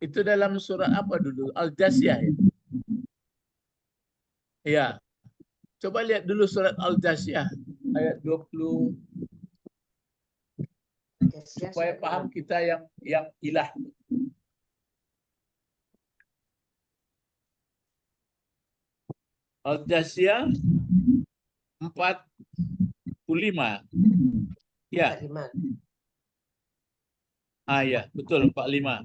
A: Itu dalam surat apa dulu? Al-Jasyah, ya. Ya. Coba lihat dulu surat Al-Jasyah ayat 20 supaya paham kita yang ilah. Al-Jasyah 45. Ya.
C: 45.
A: Ya, betul 45.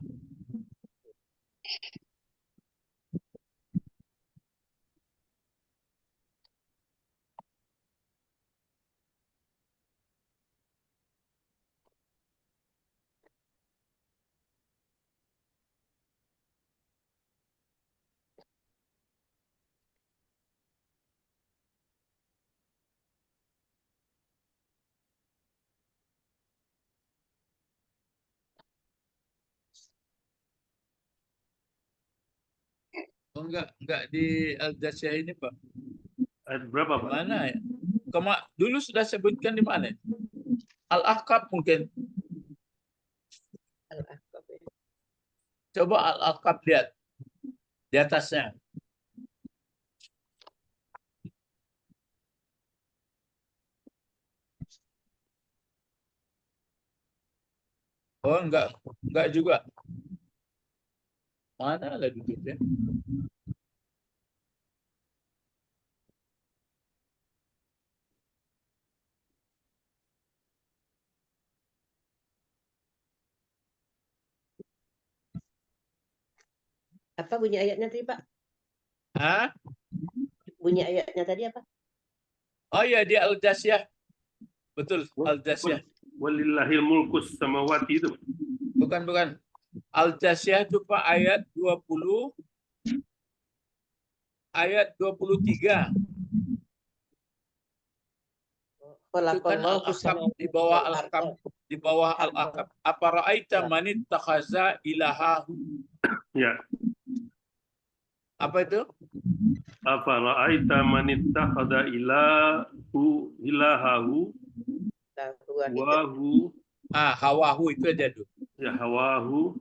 A: Oh, enggak di Al-Jasyah ini, Pak.
B: Ayat berapa,
A: Di
B: Pak?
A: mana ya? Dulu sudah sebutkan di mana? Al-Ahqaf mungkin.
C: Al-Ahqaf, ya.
A: Coba Al-Ahqaf lihat di atasnya. Oh, enggak juga. Mana lah duduknya?
C: Apa bunyi ayatnya tadi, Pak? Bunyi ayatnya tadi apa?
A: Oh iya, di Al-Jasyah. Betul, Al-Jasyah.
B: Walillahil mulkus samawati itu.
A: Bukan. Al-Jasyah itu Pak ayat 20 ayat 23. Itu kan Al-Ahqaf di bawah Al-Ahqaf, di bawah Al-Ahqaf. Apa ra'aita man ittakhaza ilahahu?
B: Ya.
A: Apa itu?
B: Apa ra'aita man ittakhadha ilahahu wahu.
A: Hawahu itu aja tuh.
B: Ya, hawahu.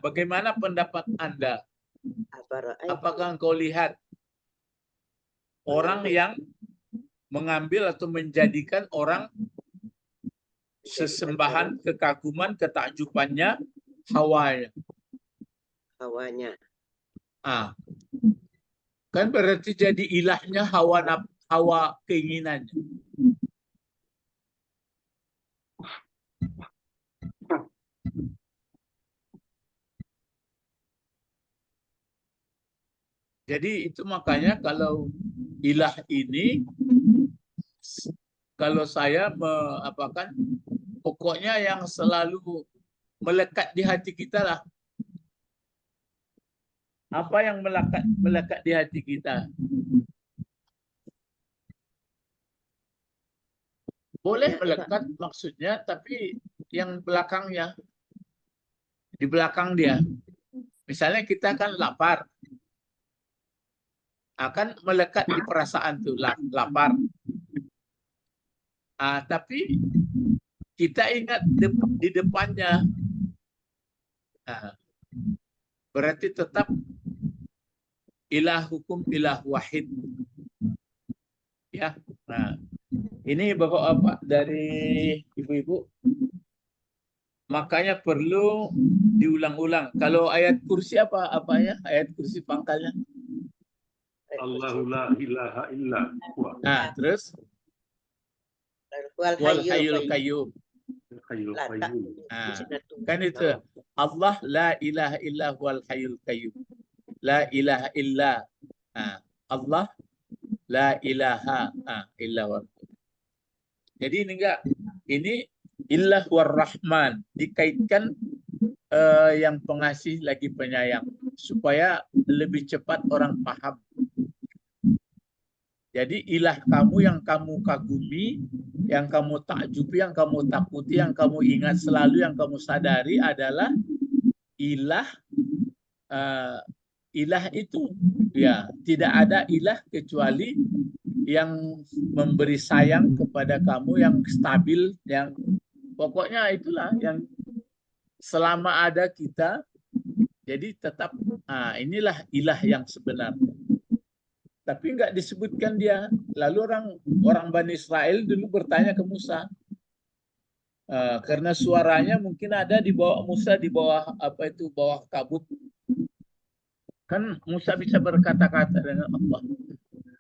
A: Bagaimana pendapat Anda? Apakah engkau lihat orang yang mengambil atau menjadikan orang sesembahan, kekaguman, ketakjubannya hawanya. Kan berarti jadi ilahnya hawa keinginannya. Jadi itu makanya kalau ilah ini, kalau saya pokoknya yang selalu melekat di hati kita lah. Apa yang melekat di hati kita? Boleh melekat maksudnya, tapi yang belakangnya, di belakang dia. Misalnya kita kan lapar, akan melekat di perasaan tuh lapar. Tapi kita ingat di depannya, berarti tetap ilahukum ilah wahid. Ya, nah ini bapak-bapak dari ibu-ibu, makanya perlu diulang-ulang. Kalau ayat kursi apa ya? Ayat kursi pangkalnya.
B: Allahu la ilaha illa huwa
A: Terus
C: Wal
A: wal
C: hayyul
A: hayyul
C: qayyum.
A: qayyum.
B: hayyul
C: La
B: qayyum.
A: Kan itu Allah la ilaha illa huwal hayyul qayyum. La ilaha illa. Allah la ilaha illa huwa. Jadi ini enggak, ini illah war rahman, dikaitkan yang pengasih lagi penyayang supaya lebih cepat orang paham. Jadi ilah kamu yang kamu kagumi, yang kamu takjubi, yang kamu takuti, yang kamu ingat selalu, yang kamu sadari adalah ilah. Ilah itu ya tidak ada ilah kecuali yang memberi sayang kepada kamu, yang stabil, yang pokoknya itulah yang selama ada kita. Jadi tetap inilah ilah yang sebenarnya. Tapi enggak disebutkan dia. Lalu orang Bani Israel dulu bertanya ke Musa, karena suaranya mungkin ada di bawah Musa, di bawah bawah kabut. Kan Musa bisa berkata-kata dengan Allah.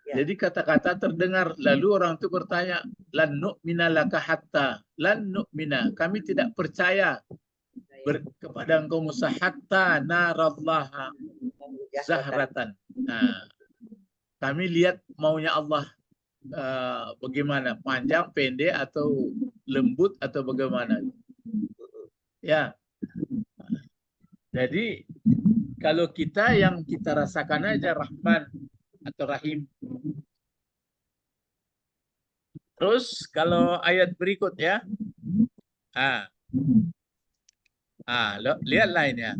A: Jadi kata-kata terdengar. Lalu orang itu bertanya, lan nu'mina laka hatta, lan nu'mina, kami tidak percaya kepada engkau Musa hatta narallaha zahratan. Kami lihat maunya Allah bagaimana, panjang, pendek, atau lembut, atau bagaimana. Ya. Jadi kalau kita yang kita rasakan aja Rahman atau Rahim. Terus kalau ayat berikut ya. Lihat lainnya.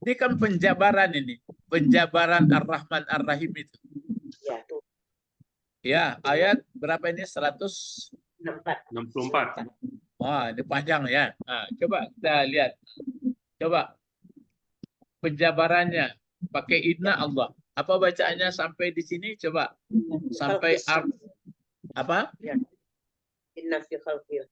A: Ini kan penjabaran ini. Penjabaran Ar-Rahman Ar-Rahim itu. Ya, ayat berapa ini? 164. Wah, ini panjang ya. Coba kita lihat. Coba penjabarannya pakai inna Allah. Apa bacaannya sampai di sini? Coba. Sampai apa?
C: Inna fi khalqil.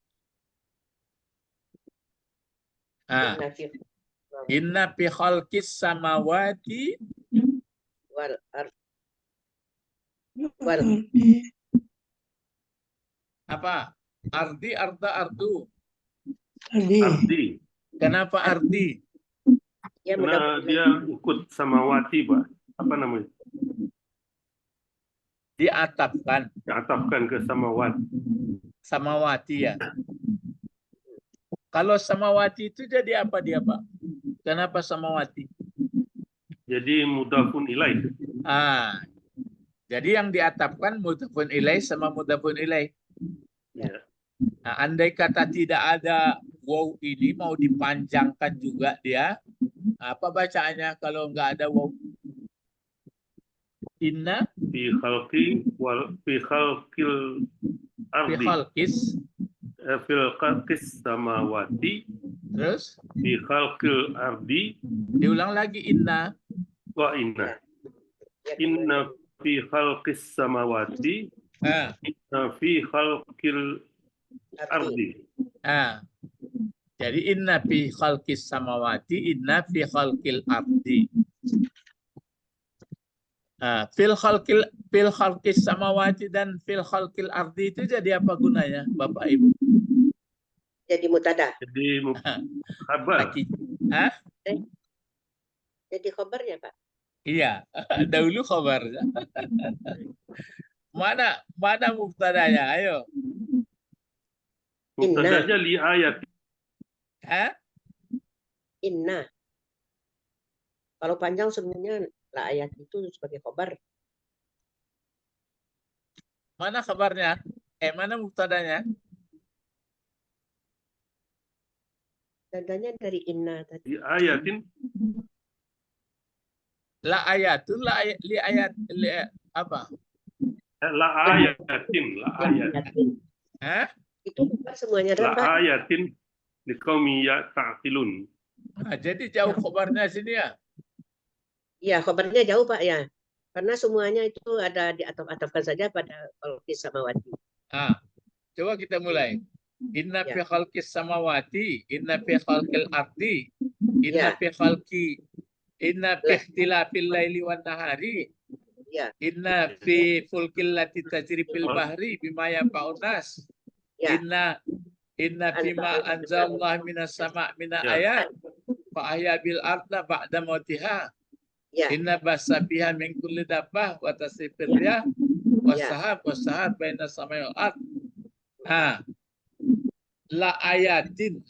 A: Inna fi khalqis samawati
C: wal ard.
A: Apa? Ardi, arda, ardu.
B: Ardi.
A: Kenapa ardi?
B: Karena dia ikut samawati, Pak. Apa namanya?
A: Diatapkan.
B: Diatapkan ke samawati.
A: Samawati ya. Kalau samawati itu jadi apa dia, Pak? Kenapa samawati?
B: Jadi mudhafun ilaih.
A: Jadi yang diatapkan mudhafun ilaih sama mudhafun ilaih.
B: Ya.
A: Andai kata tidak ada waw ini, mau dipanjangkan juga dia. Apa bacaannya kalau nggak ada waw? Inna
B: fi khalqi wal fi khalqil ardi.
A: Fi khalqis.
B: Fil khalqis samawati.
A: Terus?
B: Fi khalqil ardi.
A: Diulang lagi inna.
B: Wa inna. Inna fi khalqis samawati. Inna fi khalqil ardi.
A: Jadi inna fi khalqis samawati, inna fi khalqil ardi. Fil khalqis samawati dan fil khalqil ardi itu jadi apa gunanya, Bapak Ibu?
C: Jadi mutada.
B: Jadi khabar.
C: Jadi khabarnya, Pak.
A: Iya, dahulu khabarnya. Mana mubtadanya? Ayo.
B: Mubtadanya li ayat.
C: Inna. Kalau panjang sebenarnya la ayat itu sebagai khabar.
A: Mana kabarnya? Mana mubtadanya?
C: Tandanya dari inna tadi.
B: Di ayatin.
A: La ayatun, li ayat, apa?
B: La ayatin, la ayatin.
C: Itu semuanya
B: La
C: dan Pak.
B: ayatin liqaumi ta'qilun.
A: Nah, jadi jauh khobarnya sini ya.
C: Ya, kabarnya jauh Pak ya. Karena semuanya itu ada diataf-atafkan saja pada Balqis Samawati.
A: Ah, coba kita mulai. Inna
C: Ya.
A: fi khalqis samawati, inna fi khalqil ardi, inna
C: Ya.
A: fi khalqi, inna fi
C: Lah.
A: ikhtilafil laili wan nahari,
C: Ya.
A: inna fi fulkil lati tajri fil bahri bima yanfa'un nas.
C: Ya.
A: Inna bima anzalallahu minas sama' mina
B: Ya.
A: ayat fa ahya bil arda ba'da mautiha.
C: Ya.
A: Inna basa biha min kulli dabbah wa tasrifir riyah wasahab baina samai wal ard. Ah, la ayatin.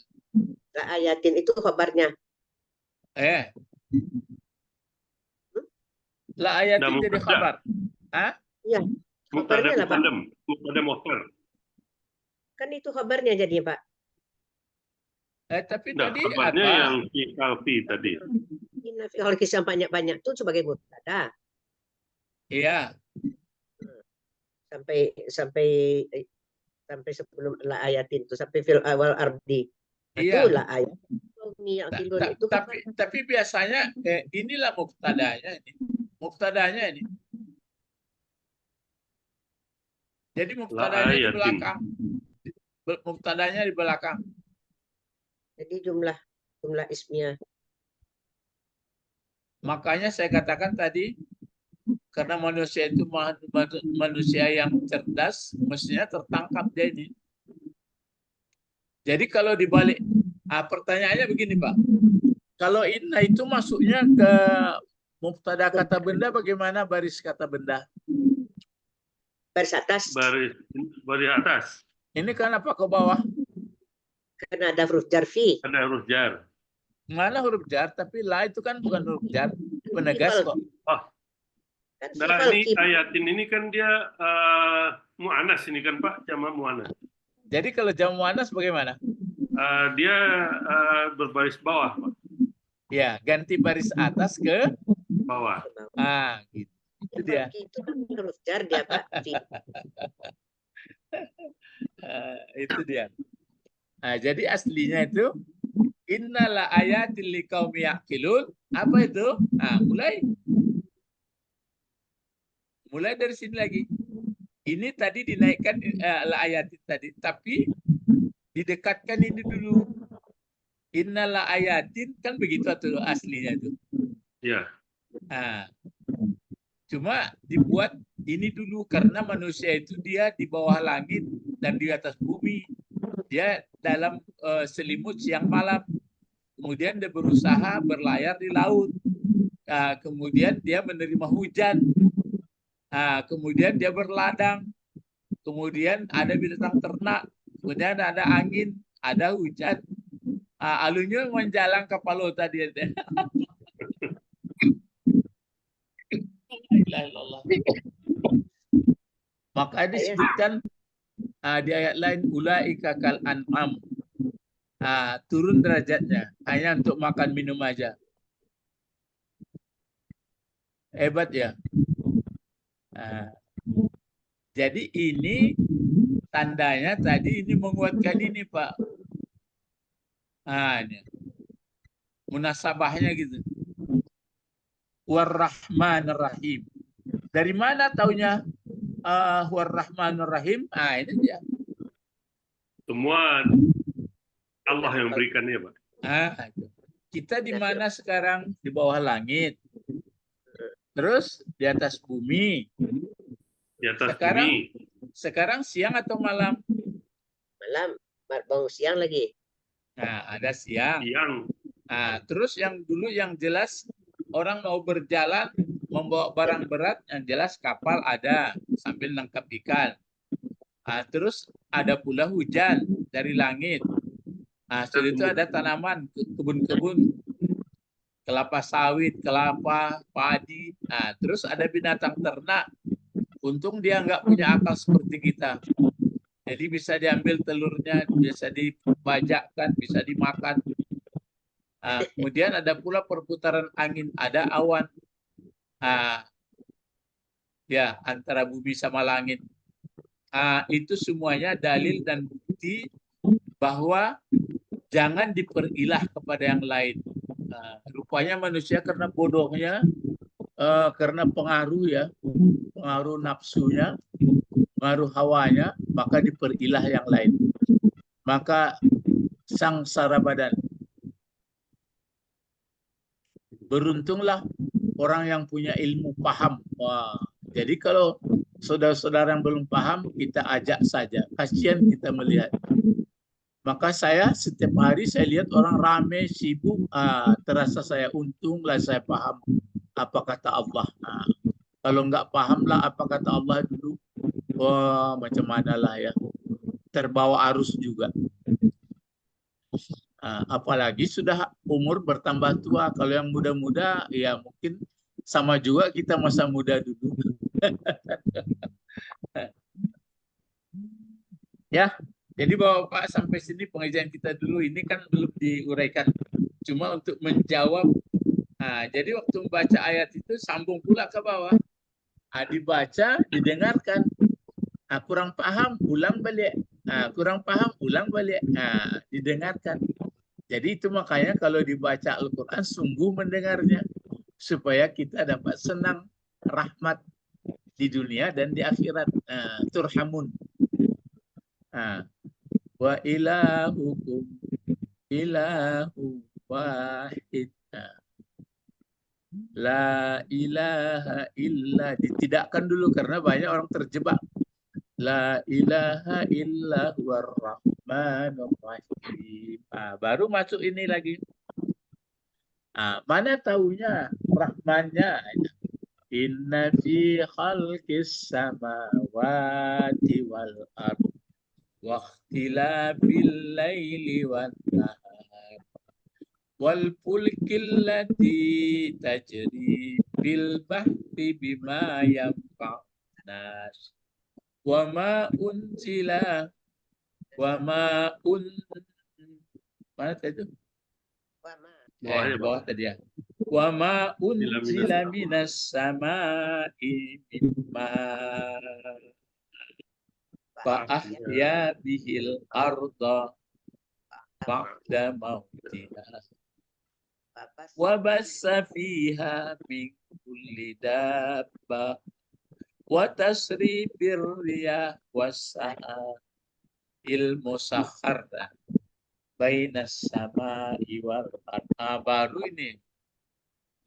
C: La ayatin itu kabarnya.
A: La ayatin
B: Nah,
A: jadi
B: mubtada.
A: khabar. Hah?
C: Iya.
B: Mubtada
C: Kabarnya lah Pak.
B: mubtada muakhar.
C: Kan itu kabarnya jadi Pak.
A: Tapi
B: Nah,
A: tadi
B: kabarnya
A: apa?
B: yang fi kalfi tadi.
C: Inna fi khalqis yang banyak-banyak itu sebagai mubtada.
A: Iya.
C: Sampai sebelum la ayatin itu sampai fil awal ardi.
A: Iya.
C: Itu la ayat. Itu
A: Tapi biasanya inilah muftadanya ini. Muftadanya ini. Jadi muftadanya di belakang. Muftadanya di belakang.
C: Jadi jumlah ismiyah.
A: Makanya saya katakan tadi, karena manusia itu manusia yang cerdas, mestinya tertangkap dia ini. Jadi kalau dibalik, pertanyaannya begini Pak, kalau inna itu masuknya ke mubtada kata benda, bagaimana baris kata benda?
C: Baris atas.
B: Baris atas.
A: Ini kenapa ke bawah?
C: Karena ada huruf jar fi.
B: Ada huruf jar.
A: Mana huruf jar, tapi la itu kan bukan huruf jar, penegas kok.
B: Oh.
C: Kan
B: Nah, ini ayatin ini kan dia mu'anas ini kan Pak, jamak mu'anas.
A: Jadi kalau jamak mu'anas bagaimana?
B: Dia berbaris bawah Pak.
A: Ya, ganti baris atas ke
B: bawah.
A: Gitu. Itu dia.
C: Itu kan huruf jar dia Pak.
A: Itu dia. Nah, jadi aslinya itu innala ayatil liqaumi yaqilun. Apa itu? Mulai dari sini lagi. Ini tadi dinaikkan la ayatin tadi, tapi didekatkan ini dulu. Innala ayatin kan begitu atau aslinya itu.
B: Ya.
A: Cuma dibuat ini dulu karena manusia itu dia di bawah langit dan di atas bumi. Dia dalam selimut siang malam. Kemudian dia berusaha berlayar di laut. Kemudian dia menerima hujan. Kemudian dia berladang. Kemudian ada binatang ternak. Kemudian ada angin, ada hujan. Alunnya menjalang kapal tadi. Maka disebutkan di ayat lain ulaika kal an'am. Turun derajatnya hanya untuk makan minum aja. Hebat ya. Jadi ini tandanya tadi ini menguatkan ini Pak. Ini. Munasabahnya gitu. War-Rahmanir Rahim. Dari mana taunya War-Rahmanir Rahim? Ini dia.
B: Semua Allah yang berikannya, Pak.
A: Kita di mana sekarang? Di bawah langit. Terus di atas bumi.
B: Di atas bumi.
A: Sekarang siang atau malam?
C: Malam. Baru siang lagi.
A: Ada siang.
B: Siang.
A: Terus yang dulu yang jelas orang mau berjalan membawa barang berat, yang jelas kapal ada sambil nangkap ikan. Terus ada pula hujan dari langit. Setelah itu ada tanaman, kebun-kebun, kelapa sawit, kelapa, padi. Terus ada binatang ternak. Untung dia nggak punya akal seperti kita. Jadi bisa diambil telurnya, bisa dibajakkan, bisa dimakan. Kemudian ada pula perputaran angin, ada awan. Ya, antara bumi sama langit. Itu semuanya dalil dan bukti bahwa jangan diperilah kepada yang lain. Rupanya manusia karena bodohnya, karena pengaruh nafsunya, pengaruh hawanya, maka diperilah yang lain. Maka sangsara badan. Beruntunglah orang yang punya ilmu paham. Jadi kalau saudara-saudara yang belum paham, kita ajak saja. Kasihan kita melihat. Maka saya setiap hari saya lihat orang ramai, sibuk, terasa saya untung lah saya paham apa kata Allah. Kalau nggak paham lah apa kata Allah dulu, macam mana lah ya, terbawa arus juga. Apalagi sudah umur bertambah tua. Kalau yang muda-muda ya mungkin sama juga kita masa muda dulu. Ya, jadi Bapak sampai sini pengajian kita dulu. Ini kan belum diuraikan. Cuma untuk menjawab. Jadi waktu membaca ayat itu sambung pula ke bawah. Dibaca, didengarkan. Kurang paham, ulang balik. Kurang paham, ulang balik. Didengarkan. Jadi itu makanya kalau dibaca Al-Quran sungguh mendengarnya. Supaya kita dapat senang, rahmat di dunia dan di akhirat. Turhamun. Wa ilahukum ilahu wahid. La ilaha illa. Ditidakkan dulu karena banyak orang terjebak. La ilaha illa huwar rahmanur rahim. Baru masuk ini lagi. Mana tahunya rahmannya? Inna fi khalqis samawati wal ardh wa ikhtilafil laili wan nahar wal fulkil lati tajri bil bahri bima yanfa'un nas wa ma unzila wa ma mana tadi? Di bawah tadi ya. Wa ma unzila minas sama'i mimma fa ahya bihil arda ba'da mautiha wa bassa fiha min kulli dabba wa tasrifir riyah was-sa'il musakhkhara bainas sama'i wal ardh. Baru ini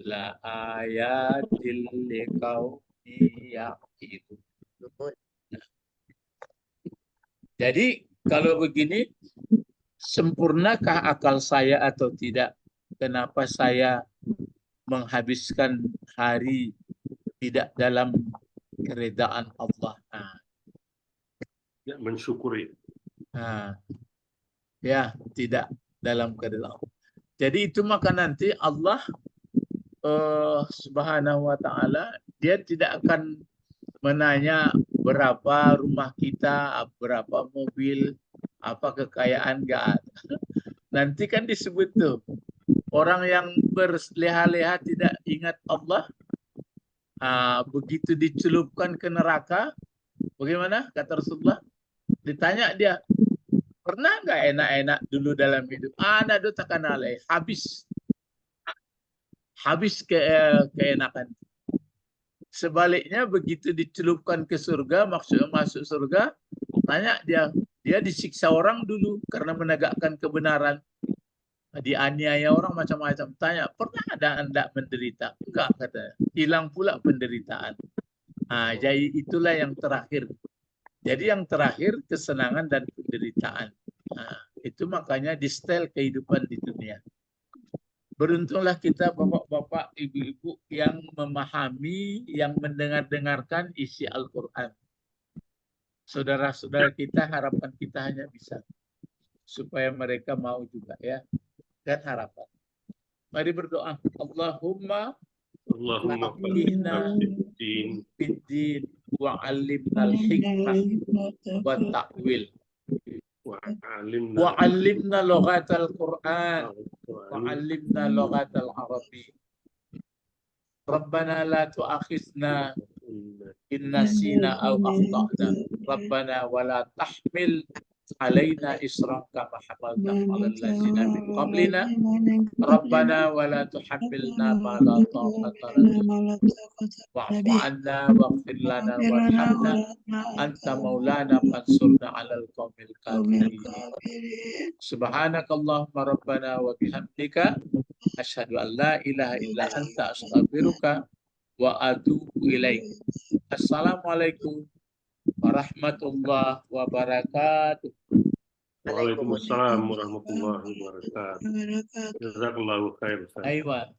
A: la ayatil liqaumi yaqilun. Jadi kalau begini, sempurnakah akal saya atau tidak? Kenapa saya menghabiskan hari tidak dalam keredaan Allah?
B: Mensyukuri.
A: Ya, tidak dalam keredaan. Jadi itu maka nanti Allah Subhanahu wa ta'ala, dia tidak akan menanya berapa rumah kita, berapa mobil, apa kekayaan, enggak. Nanti kan disebut tuh, orang yang berleha-leha tidak ingat Allah, begitu dicelupkan ke neraka, bagaimana kata Rasulullah? Ditanya dia, pernah nggak enak-enak dulu dalam hidup? Ana takkan alai, habis keenakan. Sebaliknya begitu dicelupkan ke surga, maksudnya masuk surga, tanya dia disiksa orang dulu karena menegakkan kebenaran, dianiaya orang macam-macam. Tanya, pernah ada Anda menderita? Enggak, katanya. Hilang pula penderitaan. Jadi itulah yang terakhir. Jadi yang terakhir kesenangan dan penderitaan. Itu makanya di style kehidupan di dunia. Beruntunglah kita bapak-bapak, ibu-ibu yang memahami, yang mendengar-dengarkan isi Al-Quran. Saudara-saudara kita, harapan kita hanya bisa. Supaya mereka mau juga ya. Dan harapan. Mari berdoa. Allahumma faqihna fiddin wa'allimnal hikmah wa ta'wil. Wa'allimna lughatal Qur'an wa'allimna lughatal Arabi. Rabbana la tu'akhizna إن نسينا أو أخطأنا ربنا ولا تحمل علينا إصرا كما حملته على الذين من قبلنا ربنا ولا تحملنا ما لا طاقة لنا واعف عنا واغفر لنا وارحمنا أنت مولانا فانصرنا على القوم الكافرين سبحانك اللهم ربنا وبحمدك أشهد أن لا إله إلا أنت أستغفرك وأتوب إليك. Assalamualaikum warahmatullahi wabarakatuh.
B: Waalaikumsalam warahmatullahi wabarakatuh. Jazakallahu khair. Ustaz.
A: Aywa.